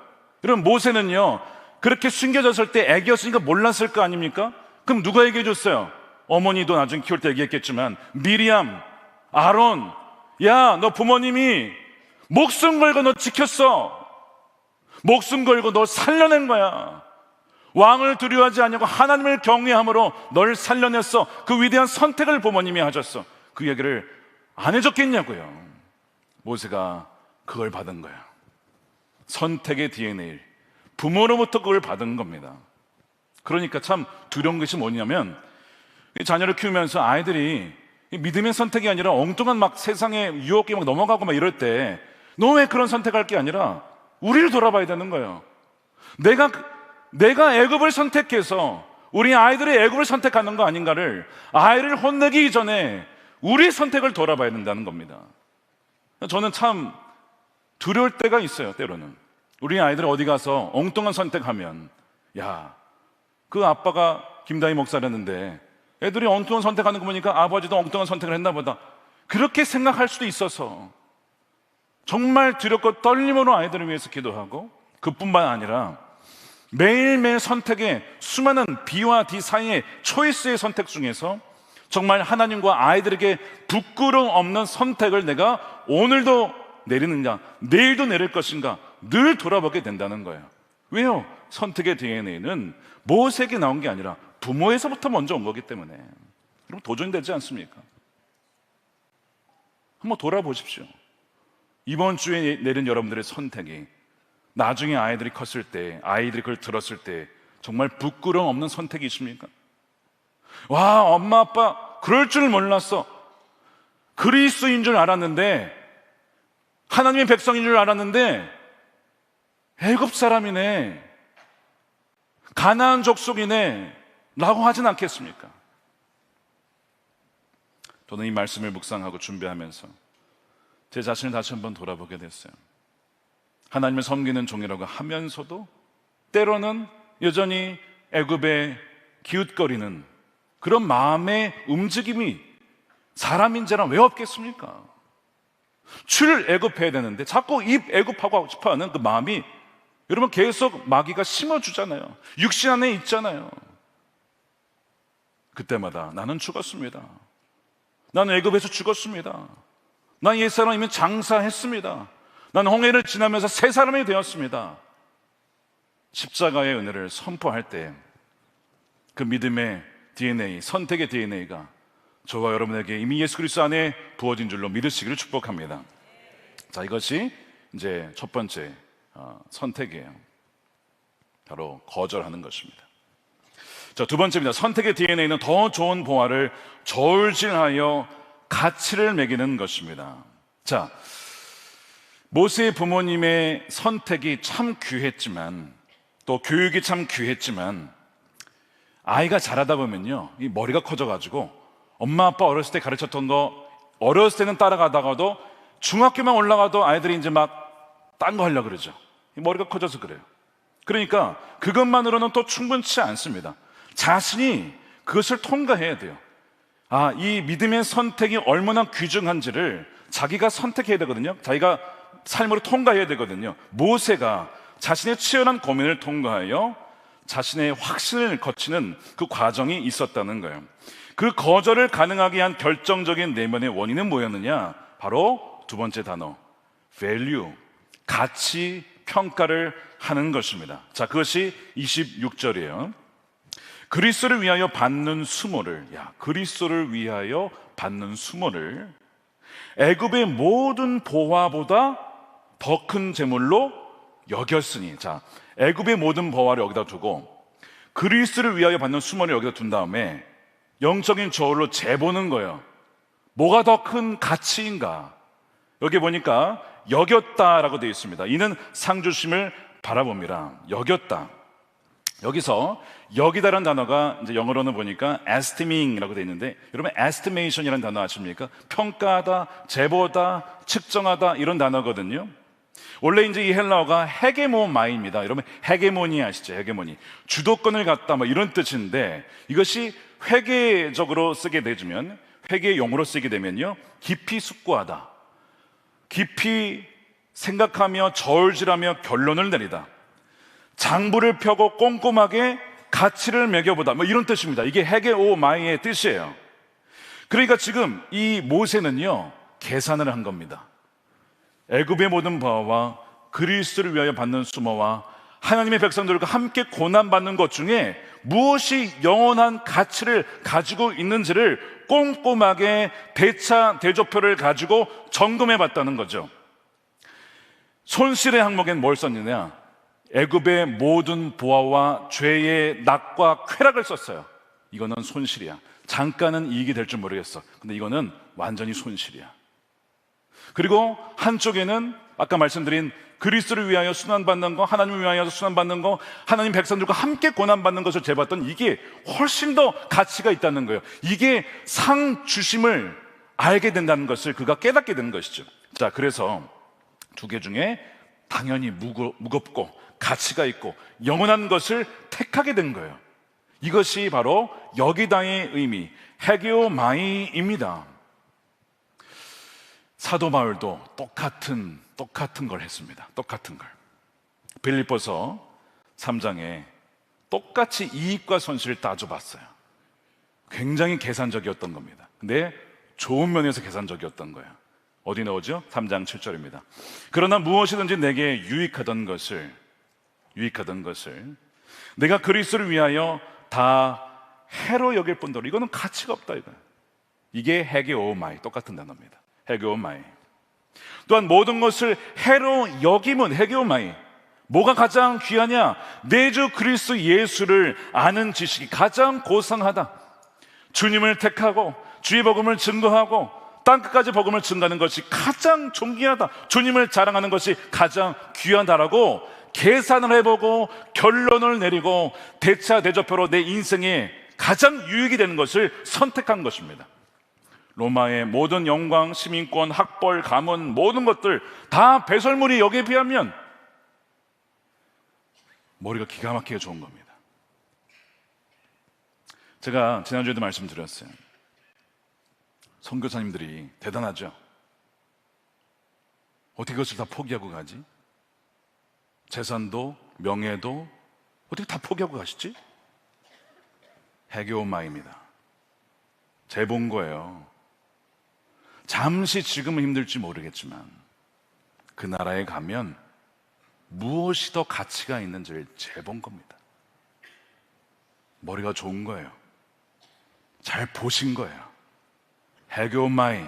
여러분, 모세는요 그렇게 숨겨졌을 때 애기였으니까 몰랐을 거 아닙니까? 그럼 누가 얘기해 줬어요? 어머니도 나중에 키울 때 얘기했겠지만, 미리암, 아론, 야, 너 부모님이 목숨 걸고 너 지켰어, 목숨 걸고 너 살려낸 거야, 왕을 두려워하지 않냐고 하나님을 경외함으로 널 살려냈어, 그 위대한 선택을 부모님이 하셨어. 그 얘기를 안 해줬겠냐고요. 모세가 그걸 받은 거야. 선택의 DNA, 부모로부터 그걸 받은 겁니다. 그러니까 참 두려운 것이 뭐냐면, 자녀를 키우면서 아이들이 믿음의 선택이 아니라 엉뚱한 막 세상의 유혹에 막 넘어가고 막 이럴 때, 너 왜 그런 선택할 게 아니라 우리를 돌아봐야 되는 거예요. 내가 애굽을 선택해서 우리 아이들의 애굽을 선택하는 거 아닌가를, 아이를 혼내기 이전에 우리의 선택을 돌아봐야 된다는 겁니다. 저는 참 두려울 때가 있어요. 때로는 우리 아이들 어디 가서 엉뚱한 선택하면, 야, 그 아빠가 김다희 목사라는데 애들이 엉뚱한 선택하는 거 보니까 아버지도 엉뚱한 선택을 했나 보다, 그렇게 생각할 수도 있어서 정말 두렵고 떨림으로 아이들을 위해서 기도하고, 그뿐만 아니라 매일매일 선택의 수많은 B와 D 사이의 초이스의 선택 중에서 정말 하나님과 아이들에게 부끄러움 없는 선택을 내가 오늘도 내리느냐, 내일도 내릴 것인가, 늘 돌아보게 된다는 거예요. 왜요? 선택의 DNA는 모세에게 나온 게 아니라 부모에서부터 먼저 온 거기 때문에. 여러분, 도전되지 않습니까? 한번 돌아보십시오. 이번 주에 내린 여러분들의 선택이 나중에 아이들이 컸을 때, 아이들이 그걸 들었을 때 정말 부끄러움 없는 선택이십니까? 와, 엄마 아빠 그럴 줄 몰랐어, 그리스도인 줄 알았는데, 하나님의 백성인 줄 알았는데 애굽 사람이네, 가나안 족속이네 라고 하진 않겠습니까? 저는 이 말씀을 묵상하고 준비하면서 제 자신을 다시 한번 돌아보게 됐어요. 하나님을 섬기는 종이라고 하면서도 때로는 여전히 애굽에 기웃거리는 그런 마음의 움직임이 사람인지라 왜 없겠습니까? 출애굽해야 되는데 자꾸 입애굽하고 싶어하는 그 마음이 여러분 계속 마귀가 심어주잖아요. 육신 안에 있잖아요. 그때마다 나는 죽었습니다. 나는 애굽에서 죽었습니다. 난 옛사람이면 장사했습니다. 나는 홍해를 지나면서 새 사람이 되었습니다. 십자가의 은혜를 선포할 때 그 믿음의 DNA, 선택의 DNA가 저와 여러분에게 이미 예수 그리스도 안에 부어진 줄로 믿으시기를 축복합니다. 자, 이것이 이제 첫 번째 선택이에요. 바로 거절하는 것입니다. 자, 두 번째입니다. 선택의 DNA는 더 좋은 보화를 저울질하여 가치를 매기는 것입니다. 자, 모세의 부모님의 선택이 참 귀했지만 또 교육이 참 귀했지만 아이가 자라다 보면요, 이 머리가 커져가지고 엄마 아빠 어렸을 때 가르쳤던 거 어렸을 때는 따라가다가도 중학교만 올라가도 아이들이 이제 막 딴 거 하려고 그러죠. 머리가 커져서 그래요. 그러니까 그것만으로는 또 충분치 않습니다. 자신이 그것을 통과해야 돼요. 아, 이 믿음의 선택이 얼마나 귀중한지를 자기가 선택해야 되거든요. 자기가 삶으로 통과해야 되거든요. 모세가 자신의 치열한 고민을 통과하여 자신의 확신을 거치는 그 과정이 있었다는 거예요. 그 거절을 가능하게 한 결정적인 내면의 원인은 뭐였느냐? 바로 두 번째 단어, value, 가치 평가를 하는 것입니다. 자, 그것이 26절이에요. 그리스도를 위하여 받는 수모를, 그리스도를 위하여 받는 수모를 애굽의 모든 보화보다 더 큰 재물로 여겼으니, 자, 애굽의 모든 보화를 여기다 두고 그리스도를 위하여 받는 수모를 여기다 둔 다음에 영적인 저울로 재보는 거예요. 뭐가 더 큰 가치인가? 여기 보니까 여겼다라고 되어 있습니다. 이는 상주심을 바라봅니다. 여겼다. 여기서 여기다라는 단어가 이제 영어로는 보니까 estiming이라고 되어 있는데, 여러분 estimation이라는 단어 아십니까? 평가하다, 재보다, 측정하다 이런 단어거든요. 원래 이제 이 헬라어가 헤게모마이입니다. 여러분 헤게모니 아시죠? 헤게모니. 주도권을 갖다 뭐 이런 뜻인데, 이것이 회계적으로 쓰게 되면, 회계용어로 쓰게 되면요, 깊이 숙고하다, 깊이 생각하며 저울질하며 결론을 내리다, 장부를 펴고 꼼꼼하게 가치를 매겨보다, 뭐 이런 뜻입니다. 이게 헤게오마이의 뜻이에요. 그러니까 지금 이 모세는요, 계산을 한 겁니다. 애굽의 모든 보화와 그리스도를 위하여 받는 수모와 하나님의 백성들과 함께 고난받는 것 중에 무엇이 영원한 가치를 가지고 있는지를 꼼꼼하게 대차 대조표를 가지고 점검해 봤다는 거죠. 손실의 항목엔 뭘 썼느냐? 애굽의 모든 보화와 죄의 낙과 쾌락을 썼어요. 이거는 손실이야. 잠깐은 이익이 될 줄 모르겠어. 근데 이거는 완전히 손실이야. 그리고 한쪽에는 아까 말씀드린 그리스도를 위하여 순환받는 거, 하나님을 위하여 순환받는 거, 하나님 백성들과 함께 고난받는 것을 재봤던 이게 훨씬 더 가치가 있다는 거예요. 이게 상 주심을 알게 된다는 것을 그가 깨닫게 되는 것이죠. 자, 그래서 두 개 중에 당연히 무겁고 가치가 있고 영원한 것을 택하게 된 거예요. 이것이 바로 여기다의 의미, 헤게오마이입니다. 사도 바울도 똑같은 걸 했습니다. 똑같은 걸. 빌립보서 3장에 똑같이 이익과 손실을 따져봤어요. 굉장히 계산적이었던 겁니다. 근데 좋은 면에서 계산적이었던 거예요. 어디 나오죠? 3장 7절입니다. 그러나 무엇이든지 내게 유익하던 것을 내가 그리스도를 위하여 다 해로 여길 뿐더러 이거는 가치가 없다 이거예요. 이게 헤게오마이, 똑같은 단어입니다. 헤게오마이. 또한 모든 것을 해로 여김은 헤게오마이. 뭐가 가장 귀하냐? 내 주 그리스도 예수를 아는 지식이 가장 고상하다. 주님을 택하고 주의 복음을 증거하고 땅끝까지 복음을 증거하는 것이 가장 존귀하다. 주님을 자랑하는 것이 가장 귀하다라고 계산을 해보고 결론을 내리고 대차 대조표로 내 인생에 가장 유익이 되는 것을 선택한 것입니다. 로마의 모든 영광, 시민권, 학벌, 가문, 모든 것들 다 배설물이 여기에 비하면 머리가 기가 막히게 좋은 겁니다. 제가 지난주에도 말씀드렸어요. 선교사님들이 대단하죠. 어떻게 그것을 다 포기하고 가지? 재산도 명예도 어떻게 다 포기하고 가시지? 해교마입니다. 재본 거예요. 잠시 지금은 힘들지 모르겠지만 그 나라에 가면 무엇이 더 가치가 있는지를 재본 겁니다. 머리가 좋은 거예요. 잘 보신 거예요. 해교마이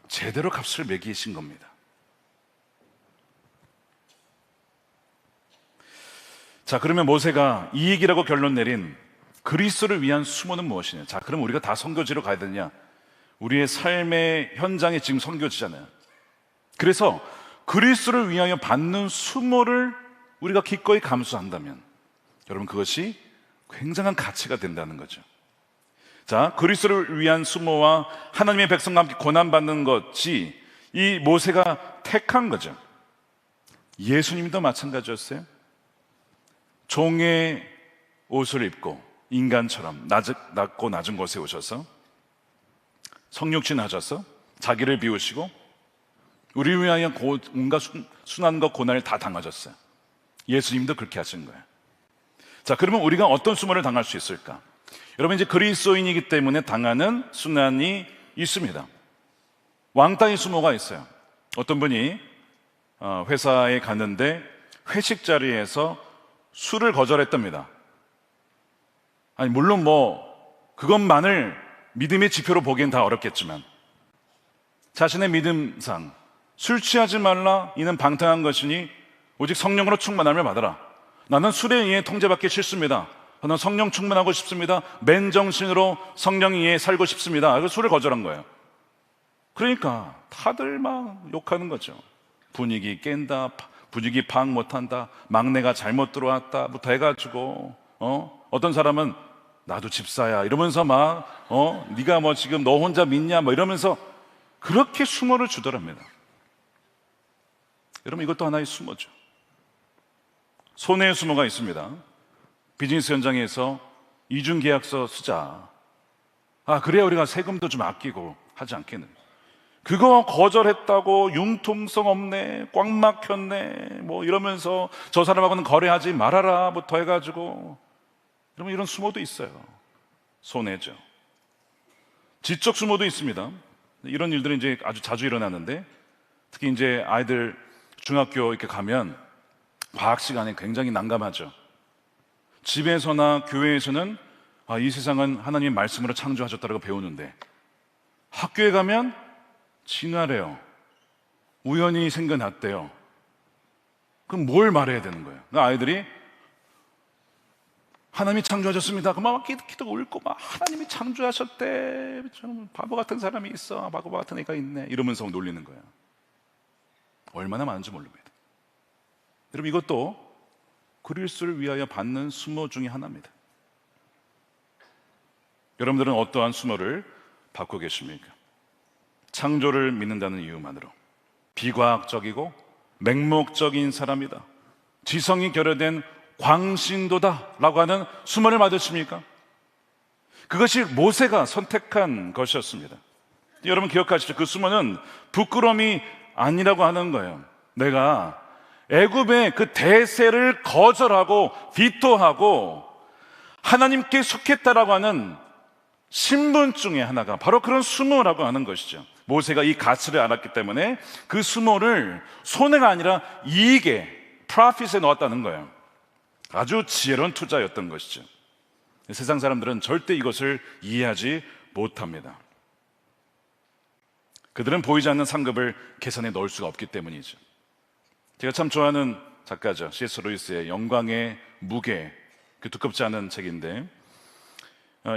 제대로 값을 매기신 겁니다. 자, 그러면 모세가 이 얘기라고 결론 내린 그리스도를 위한 수모는 무엇이냐? 자, 그럼 우리가 다 선교지로 가야 되냐? 우리의 삶의 현장에 지금 선교지잖아요. 그래서 그리스도를 위하여 받는 수모를 우리가 기꺼이 감수한다면 여러분 그것이 굉장한 가치가 된다는 거죠. 자, 그리스도를 위한 수모와 하나님의 백성과 함께 고난받는 것이 이 모세가 택한 거죠. 예수님도 마찬가지였어요. 종의 옷을 입고 인간처럼 낮고 낮은 곳에 오셔서 성육신 하셔서 자기를 비우시고 우리 위하여 온갖 순환과 고난을 다 당하셨어요. 예수님도 그렇게 하신 거예요. 자, 그러면 우리가 어떤 수모를 당할 수 있을까? 여러분, 이제 그리스도인이기 때문에 당하는 순환이 있습니다. 왕따의 수모가 있어요. 어떤 분이 회사에 갔는데 회식 자리에서 술을 거절했답니다. 아니, 물론 그것만을 믿음의 지표로 보기엔 다 어렵겠지만 자신의 믿음상 술 취하지 말라, 이는 방탕한 것이니 오직 성령으로 충만함을 받아라. 나는 술에 의해 통제받기 싫습니다. 저는 성령 충만하고 싶습니다. 맨정신으로 성령 위에 살고 싶습니다. 그래서 술을 거절한 거예요. 그러니까 다들 막 욕하는 거죠. 분위기 깬다, 분위기 파악 못한다, 막내가 잘못 들어왔다부터 해가지고 어떤 사람은 나도 집사야 이러면서 막 네가 지금 너 혼자 믿냐 이러면서 그렇게 수모를 주더랍니다. 여러분, 이것도 하나의 수모죠. 손해의 수모가 있습니다. 비즈니스 현장에서 이중계약서 쓰자. 그래야 우리가 세금도 좀 아끼고 하지 않겠느냐. 그거 거절했다고 융통성 없네, 꽉 막혔네 이러면서 저 사람하고는 거래하지 말아라부터 해가지고 여러분, 이런 수모도 있어요. 손해죠. 지적 수모도 있습니다. 이런 일들이 이제 아주 자주 일어나는데 특히 이제 아이들 중학교 이렇게 가면 과학 시간에 굉장히 난감하죠. 집에서나 교회에서는 이 세상은 하나님의 말씀으로 창조하셨다고 배우는데 학교에 가면 진화래요. 우연히 생겨났대요. 그럼 뭘 말해야 되는 거예요? 아이들이 하나님이 창조하셨습니다. 그만 막 기득기득 울고 막 하나님이 창조하셨대. 좀 바보 같은 사람이 있어. 바보 같은 애가 있네. 이러면서 놀리는 거예요. 얼마나 많은지 모릅니다. 여러분, 이것도 그리스도를 위하여 받는 수모 중에 하나입니다. 여러분들은 어떠한 수모를 받고 계십니까? 창조를 믿는다는 이유만으로 비과학적이고 맹목적인 사람이다, 지성이 결여된 광신도다라고 하는 수모를 받으십니까? 그것이 모세가 선택한 것이었습니다. 여러분 기억하시죠? 그 수모는 부끄러움이 아니라고 하는 거예요. 내가 애굽의 그 대세를 거절하고 비토하고 하나님께 속했다라고 하는 신분증의 하나가 바로 그런 수모라고 하는 것이죠. 모세가 이 가치를 알았기 때문에 그 수모를 손해가 아니라 이익에, 프로핏에 넣었다는 거예요. 아주 지혜로운 투자였던 것이죠. 세상 사람들은 절대 이것을 이해하지 못합니다. 그들은 보이지 않는 상급을 계산에 넣을 수가 없기 때문이죠. 제가 참 좋아하는 작가죠. C.S. 루이스의 영광의 무게, 그 두껍지 않은 책인데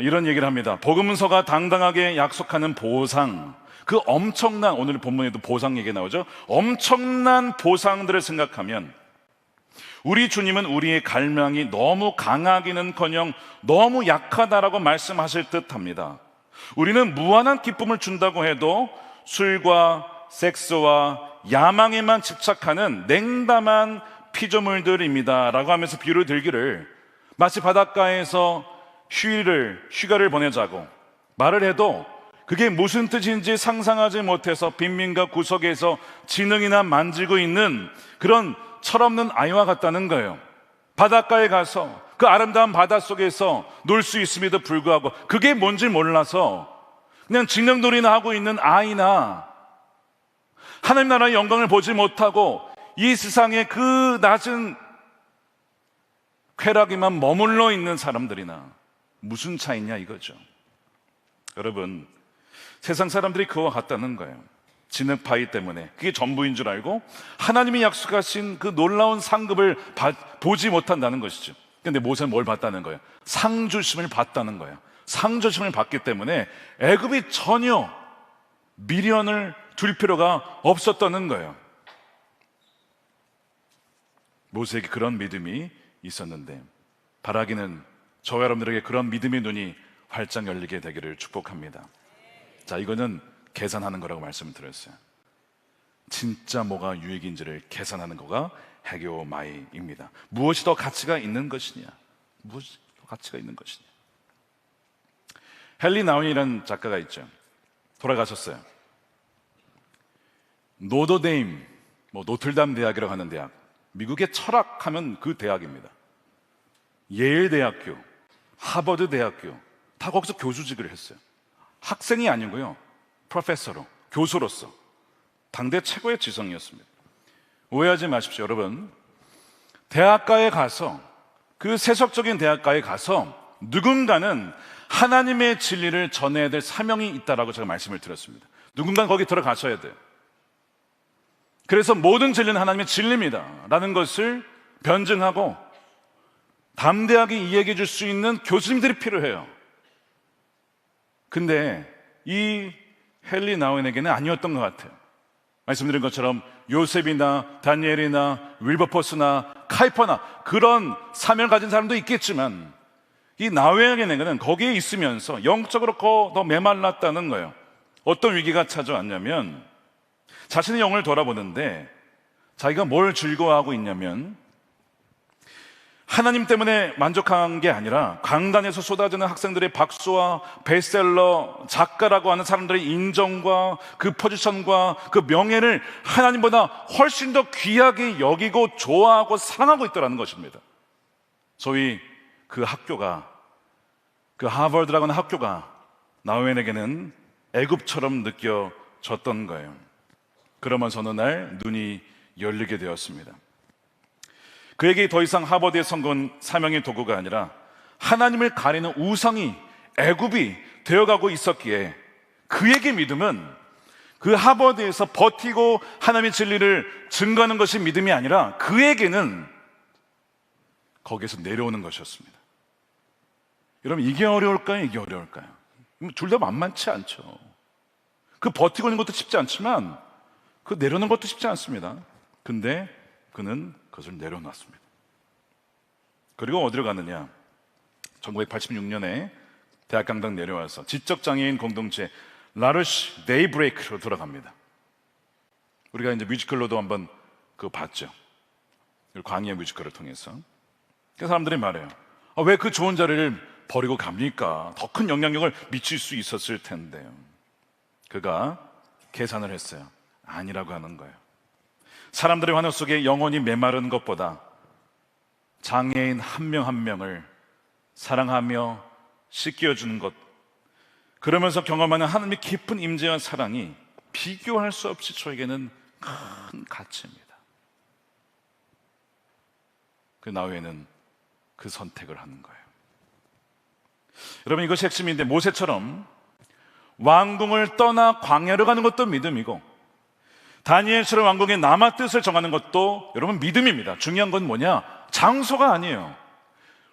이런 얘기를 합니다. 복음서가 당당하게 약속하는 보상, 그 엄청난, 오늘 본문에도 보상 얘기 나오죠. 엄청난 보상들을 생각하면 우리 주님은 우리의 갈망이 너무 강하기는커녕 너무 약하다라고 말씀하실 듯합니다. 우리는 무한한 기쁨을 준다고 해도 술과 섹스와 야망에만 집착하는 냉담한 피조물들입니다 라고 하면서 비유를 들기를, 마치 바닷가에서 휴가를 보내자고 말을 해도 그게 무슨 뜻인지 상상하지 못해서 빈민가 구석에서 지능이나 만지고 있는 그런 철없는 아이와 같다는 거예요. 바닷가에 가서 그 아름다운 바닷속에서 놀 수 있음에도 불구하고 그게 뭔지 몰라서 그냥 징명놀이나 하고 있는 아이나, 하나님 나라의 영광을 보지 못하고 이 세상의 그 낮은 쾌락에만 머물러 있는 사람들이나 무슨 차이냐 이거죠. 여러분, 세상 사람들이 그와 같다는 거예요. 진흙파이 때문에 그게 전부인 줄 알고 하나님이 약속하신 그 놀라운 상급을 보지 못한다는 것이죠. 근데 모세는 뭘 봤다는 거예요? 상주심을 봤다는 거예요. 상주심을 봤기 때문에 애굽이 전혀 미련을 둘 필요가 없었다는 거예요. 모세에게 그런 믿음이 있었는데, 바라기는 저와 여러분들에게 그런 믿음의 눈이 활짝 열리게 되기를 축복합니다. 자, 이거는 계산하는 거라고 말씀을 드렸어요. 진짜 뭐가 유익인지를 계산하는 거가 해교마이입니다. 무엇이 더 가치가 있는 것이냐, 무엇이 더 가치가 있는 것이냐. 헨리 나운이라는 작가가 있죠. 돌아가셨어요. 노더데임, 노틀담 대학이라고 하는 대학, 미국의 철학하면 그 대학입니다. 예일 대학교, 하버드 대학교, 다 거기서 교수직을 했어요. 학생이 아니고요, 프로페서로, 교수로서 당대 최고의 지성이었습니다. 오해하지 마십시오. 여러분, 대학가에 가서, 그 세속적인 대학가에 가서 누군가는 하나님의 진리를 전해야 될 사명이 있다라고 제가 말씀을 드렸습니다. 누군가는 거기 들어가셔야 돼요. 그래서 모든 진리는 하나님의 진리입니다 라는 것을 변증하고 담대하게 이야기해 줄 수 있는 교수님들이 필요해요. 근데 이 헨리 나운에게는 아니었던 것 같아요. 말씀드린 것처럼 요셉이나 다니엘이나 윌버포스나 카이퍼나 그런 사명을 가진 사람도 있겠지만, 이 나운에게는 거기에 있으면서 영적으로 더 메말랐다는 거예요. 어떤 위기가 찾아왔냐면, 자신의 영을 돌아보는데 자기가 뭘 즐거워하고 있냐면, 하나님 때문에 만족한 게 아니라 강단에서 쏟아지는 학생들의 박수와 베스트셀러 작가라고 하는 사람들의 인정과 그 포지션과 그 명예를 하나님보다 훨씬 더 귀하게 여기고 좋아하고 사랑하고 있더라는 것입니다. 소위 그 학교가, 그 하버드라고 하는 학교가 나우엔에게는 애굽처럼 느껴졌던 거예요. 그러면서 어느 날 눈이 열리게 되었습니다. 그에게 더 이상 하버드의 성공은 사명의 도구가 아니라 하나님을 가리는 우상이, 애굽이 되어가고 있었기에, 그에게 믿음은 그 하버드에서 버티고 하나님의 진리를 증거하는 것이 믿음이 아니라 그에게는 거기에서 내려오는 것이었습니다. 여러분, 이게 어려울까요? 이게 어려울까요? 둘 다 만만치 않죠. 그 버티고 있는 것도 쉽지 않지만 그 내려오는 것도 쉽지 않습니다. 근데 그는 그것을 내려놨습니다. 그리고 어디로 갔느냐? 1986년에 대학 강당 내려와서 지적장애인 공동체 라르쉬 데이브레이크로 돌아갑니다. 우리가 이제 뮤지컬로도 한번 봤죠. 광야 뮤지컬을 통해서. 그 사람들이 말해요. 왜 그 좋은 자리를 버리고 갑니까? 더 큰 영향력을 미칠 수 있었을 텐데요. 그가 계산을 했어요. 아니라고 하는 거예요. 사람들의 환호 속에 영혼이 메마른 것보다 장애인 한 명 한 명을 사랑하며 씻겨주는 것, 그러면서 경험하는 하나님의 깊은 임재와 사랑이 비교할 수 없이 저에게는 큰 가치입니다. 그 나우에는 그 선택을 하는 거예요. 여러분, 이것이 핵심인데, 모세처럼 왕궁을 떠나 광야로 가는 것도 믿음이고, 다니엘처럼 왕궁의 남아 뜻을 정하는 것도 여러분 믿음입니다. 중요한 건 뭐냐? 장소가 아니에요.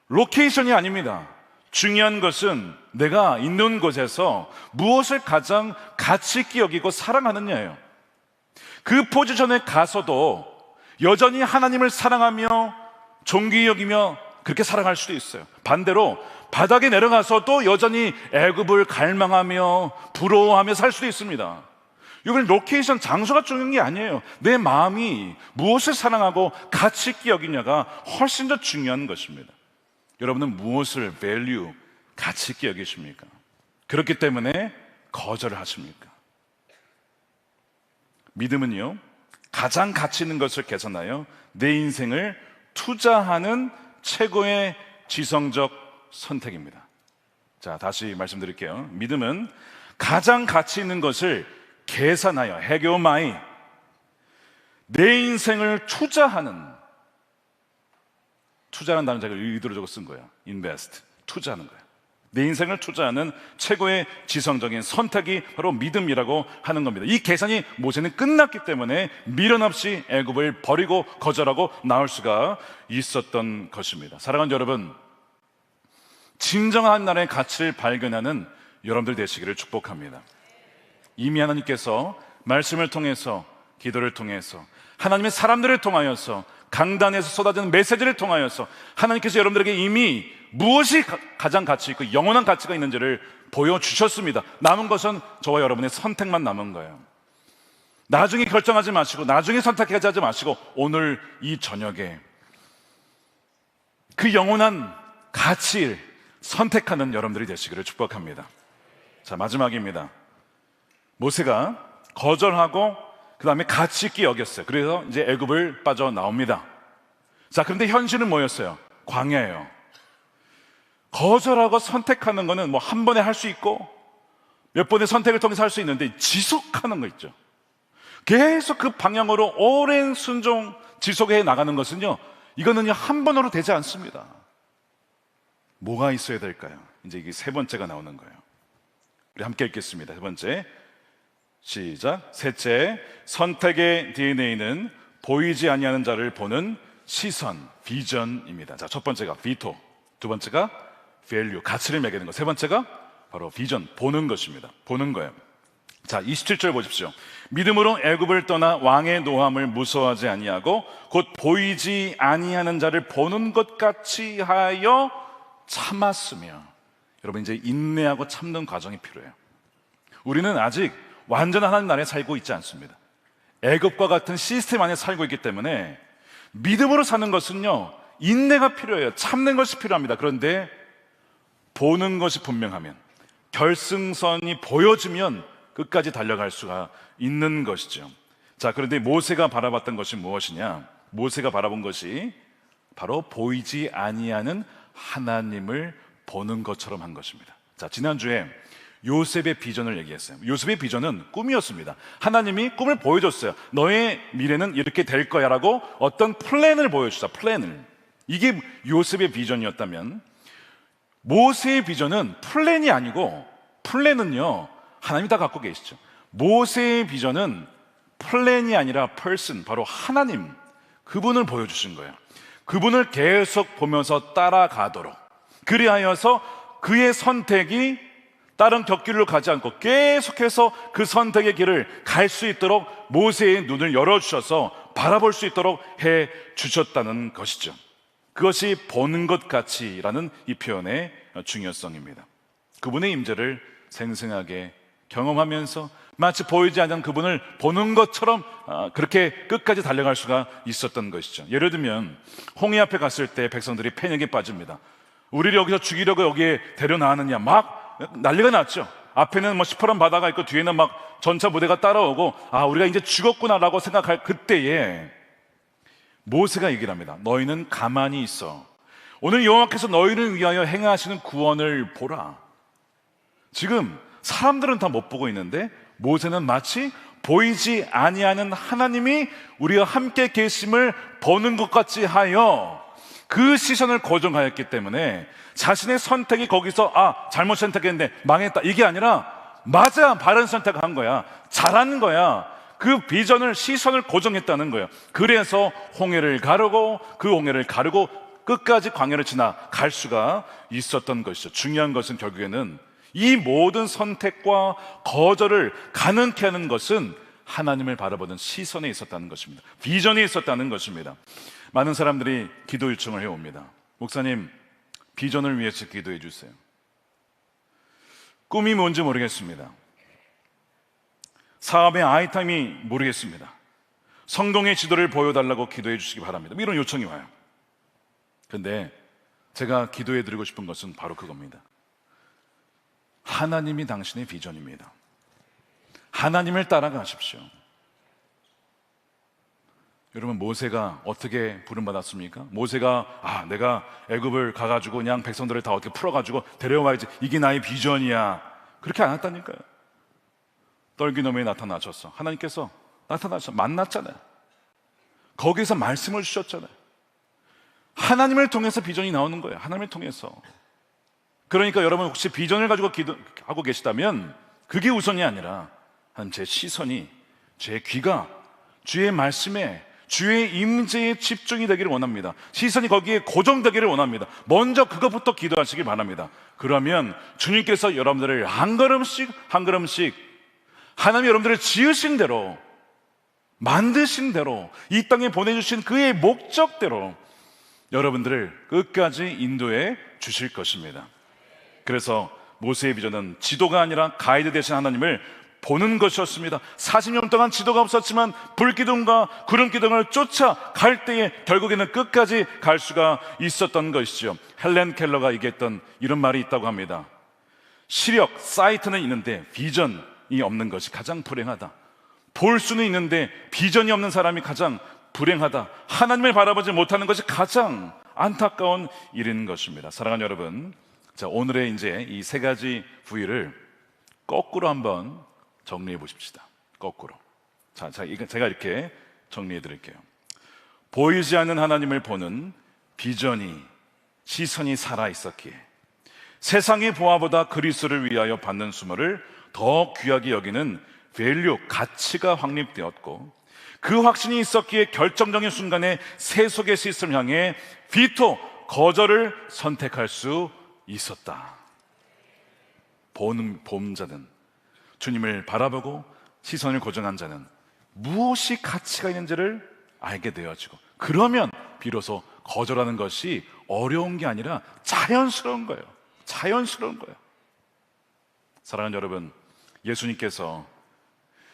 로케이션이 아닙니다. 중요한 것은 내가 있는 곳에서 무엇을 가장 가치 있게 여기고 사랑하느냐예요. 그 포지션에 가서도 여전히 하나님을 사랑하며 존귀히 여기며 그렇게 살아갈 수도 있어요. 반대로 바닥에 내려가서 또 여전히 애굽을 갈망하며 부러워하며 살 수도 있습니다. 이건 로케이션, 장소가 중요한 게 아니에요. 내 마음이 무엇을 사랑하고 가치 있게 여기냐가 훨씬 더 중요한 것입니다. 여러분은 무엇을 value, 가치 있게 여기십니까? 그렇기 때문에 거절을 하십니까? 믿음은요, 가장 가치 있는 것을 개선하여 내 인생을 투자하는 최고의 지성적 선택입니다. 자, 다시 말씀드릴게요. 믿음은 가장 가치 있는 것을 계산하여, 해교마이, 내 인생을 투자하는 단어를 제가 의도적으로 쓴 거예요. invest, 투자하는 거예요. 내 인생을 투자하는 최고의 지성적인 선택이 바로 믿음이라고 하는 겁니다. 이 계산이 모세는 끝났기 때문에 미련 없이 애굽을 버리고 거절하고 나올 수가 있었던 것입니다. 사랑하는 여러분, 진정한 나라의 가치를 발견하는 여러분들 되시기를 축복합니다. 이미 하나님께서 말씀을 통해서, 기도를 통해서, 하나님의 사람들을 통하여서, 강단에서 쏟아지는 메시지를 통하여서 하나님께서 여러분들에게 이미 무엇이 가장 가치 있고 영원한 가치가 있는지를 보여주셨습니다. 남은 것은 저와 여러분의 선택만 남은 거예요. 나중에 결정하지 마시고, 나중에 선택하지 마시고, 오늘 이 저녁에 그 영원한 가치를 선택하는 여러분들이 되시기를 축복합니다. 자, 마지막입니다. 모세가 거절하고 그 다음에 가치 있게 여겼어요. 그래서 이제 애굽을 빠져나옵니다. 자, 그런데 현실은 뭐였어요? 광야예요. 거절하고 선택하는 거는 뭐 한 번에 할 수 있고 몇 번의 선택을 통해서 할 수 있는데, 지속하는 거 있죠. 계속 그 방향으로 오랜 순종 지속해 나가는 것은요, 이거는요 한 번으로 되지 않습니다. 뭐가 있어야 될까요? 이제 이게 세 번째가 나오는 거예요. 우리 함께 읽겠습니다. 세 번째, 시작. 셋째, 선택의 DNA는 보이지 아니하는 자를 보는 시선, 비전입니다. 자, 첫 번째가 비토, 두 번째가 value, 가치를 매기는 것, 세 번째가 바로 비전, 보는 것입니다. 보는 거예요. 자, 27절 보십시오. 믿음으로 애굽을 떠나 왕의 노함을 무서워하지 아니하고 곧 보이지 아니하는 자를 보는 것 같이 하여 참았으며. 여러분, 이제 인내하고 참는 과정이 필요해요. 우리는 아직 완전한 하나님 나라에 살고 있지 않습니다. 애굽과 같은 시스템 안에 살고 있기 때문에 믿음으로 사는 것은요, 인내가 필요해요. 참는 것이 필요합니다. 그런데 보는 것이 분명하면, 결승선이 보여지면 끝까지 달려갈 수가 있는 것이죠. 자, 그런데 모세가 바라봤던 것이 무엇이냐? 모세가 바라본 것이 바로 보이지 아니하는 하나님을 보는 것처럼 한 것입니다. 자, 지난주에 요셉의 비전을 얘기했어요. 요셉의 비전은 꿈이었습니다. 하나님이 꿈을 보여줬어요. 너의 미래는 이렇게 될 거야 라고 어떤 플랜을 보여주자, 플랜을. 이게 요셉의 비전이었다면, 모세의 비전은 플랜이 아니고, 플랜은요 하나님이 다 갖고 계시죠. 모세의 비전은 플랜이 아니라 person, 바로 하나님, 그분을 보여주신 거예요. 그분을 계속 보면서 따라가도록, 그리하여서 그의 선택이 다른 곁길로 가지 않고 계속해서 그 선택의 길을 갈 수 있도록 모세의 눈을 열어주셔서 바라볼 수 있도록 해 주셨다는 것이죠. 그것이 보는 것 같이라는 이 표현의 중요성입니다. 그분의 임재를 생생하게 경험하면서 마치 보이지 않는 그분을 보는 것처럼 그렇게 끝까지 달려갈 수가 있었던 것이죠. 예를 들면 홍해 앞에 갔을 때 백성들이 패닉에 빠집니다. 우리를 여기서 죽이려고 여기에 데려나왔느냐, 막 난리가 났죠. 앞에는 뭐 시퍼런 바다가 있고 뒤에는 막 전차 부대가 따라오고, 아, 우리가 이제 죽었구나라고 생각할 그때에 모세가 얘기를 합니다. 너희는 가만히 있어. 오늘 여호와께서 너희를 위하여 행하시는 구원을 보라. 지금 사람들은 다 못 보고 있는데 모세는 마치 보이지 아니하는 하나님이 우리와 함께 계심을 보는 것 같이 하여 그 시선을 고정하였기 때문에 자신의 선택이 거기서 잘못 선택했는데 망했다, 이게 아니라 맞아, 바른 선택을 한 거야, 잘한 거야, 그 비전을, 시선을 고정했다는 거예요. 그래서 홍해를 가르고 그 홍해를 가르고 끝까지 광야를 지나갈 수가 있었던 것이죠. 중요한 것은 결국에는 이 모든 선택과 거절을 가능케 하는 것은 하나님을 바라보는 시선에 있었다는 것입니다. 비전이 있었다는 것입니다. 많은 사람들이 기도 요청을 해옵니다. 목사님, 비전을 위해서 기도해 주세요. 꿈이 뭔지 모르겠습니다. 사업의 아이템이 모르겠습니다. 성공의 지도를 보여달라고 기도해 주시기 바랍니다. 이런 요청이 와요. 근데 제가 기도해 드리고 싶은 것은 바로 그겁니다. 하나님이 당신의 비전입니다. 하나님을 따라가십시오. 여러분, 모세가 어떻게 부름받았습니까? 모세가 내가 애굽을 가가지고 그냥 백성들을 다 어떻게 풀어가지고 데려와야지, 이게 나의 비전이야, 그렇게 안 했다니까요. 떨기너머에 나타나셨어. 하나님께서 나타나셔 만났잖아요. 거기서 말씀을 주셨잖아요. 하나님을 통해서 비전이 나오는 거예요. 하나님을 통해서. 그러니까 여러분, 혹시 비전을 가지고 기도하고 계시다면 그게 우선이 아니라 하나님, 제 시선이, 제 귀가 주의 말씀에, 주의 임재에 집중이 되기를 원합니다. 시선이 거기에 고정되기를 원합니다. 먼저 그것부터 기도하시기 바랍니다. 그러면 주님께서 여러분들을 한 걸음씩 한 걸음씩 하나님이 여러분들을 지으신 대로, 만드신 대로, 이 땅에 보내주신 그의 목적대로 여러분들을 끝까지 인도해 주실 것입니다. 그래서 모세의 비전은 지도가 아니라 가이드 대신 하나님을 보는 것이었습니다. 40년 동안 지도가 없었지만 불기둥과 구름기둥을 쫓아갈 때에 결국에는 끝까지 갈 수가 있었던 것이죠. 헬렌 켈러가 얘기했던 이런 말이 있다고 합니다. 시력, 사이트는 있는데 비전이 없는 것이 가장 불행하다. 볼 수는 있는데 비전이 없는 사람이 가장 불행하다. 하나님을 바라보지 못하는 것이 가장 안타까운 일인 것입니다. 사랑하는 여러분, 자, 오늘의 이제 이 세 가지 부위를 거꾸로 한번 정리해 보십시다. 거꾸로. 자, 제가 이렇게 정리해 드릴게요. 보이지 않는 하나님을 보는 비전이, 시선이 살아 있었기에 세상의 보화보다 그리스도를 위하여 받는 수모를 더 귀하게 여기는 밸류, 가치가 확립되었고, 그 확신이 있었기에 결정적인 순간에 세속의 시스템을 향해 비토, 거절을 선택할 수 있었다. 보는 자는, 주님을 바라보고 시선을 고정한 자는 무엇이 가치가 있는지를 알게 되어지고, 그러면 비로소 거절하는 것이 어려운 게 아니라 자연스러운 거예요. 자연스러운 거예요. 사랑하는 여러분, 예수님께서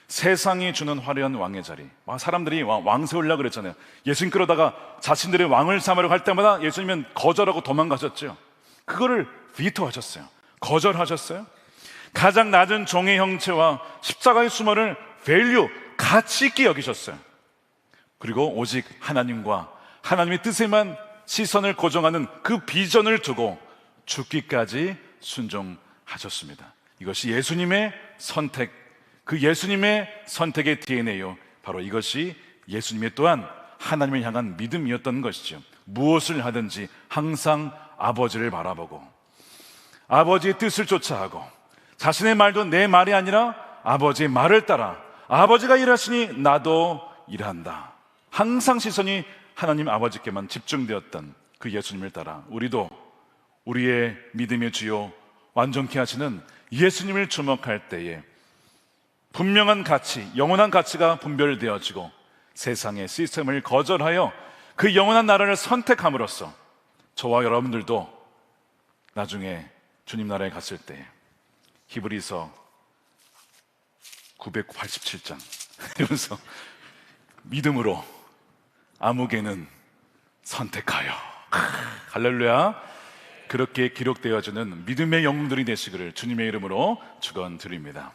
세상이 주는 화려한 왕의 자리, 사람들이 왕 세우려고 그랬잖아요. 예수님 그러다가 자신들의 왕을 삼으려고 할 때마다 예수님은 거절하고 도망가셨죠. 그거를 비토하셨어요. 거절하셨어요. 가장 낮은 종의 형체와 십자가의 수모를 밸류, 가치 있게 여기셨어요. 그리고 오직 하나님과 하나님의 뜻에만 시선을 고정하는 그 비전을 두고 죽기까지 순종하셨습니다. 이것이 예수님의 선택, 그 예수님의 선택의 DNA요. 바로 이것이 예수님의 또한 하나님을 향한 믿음이었던 것이죠. 무엇을 하든지 항상 아버지를 바라보고 아버지의 뜻을 쫓아하고, 자신의 말도 내 말이 아니라 아버지의 말을 따라, 아버지가 일하시니 나도 일한다. 항상 시선이 하나님 아버지께만 집중되었던 그 예수님을 따라 우리도 우리의 믿음의 주요 완전케 하시는 예수님을 주목할 때에 분명한 가치, 영원한 가치가 분별되어지고 세상의 시스템을 거절하여 그 영원한 나라를 선택함으로써 저와 여러분들도 나중에 주님 나라에 갔을 때 히브리서 987장 이러면서 믿음으로 아무개는 선택하여, 할렐루야, 그렇게 기록되어지는 믿음의 영웅들이 되시기를 주님의 이름으로 축원드립니다.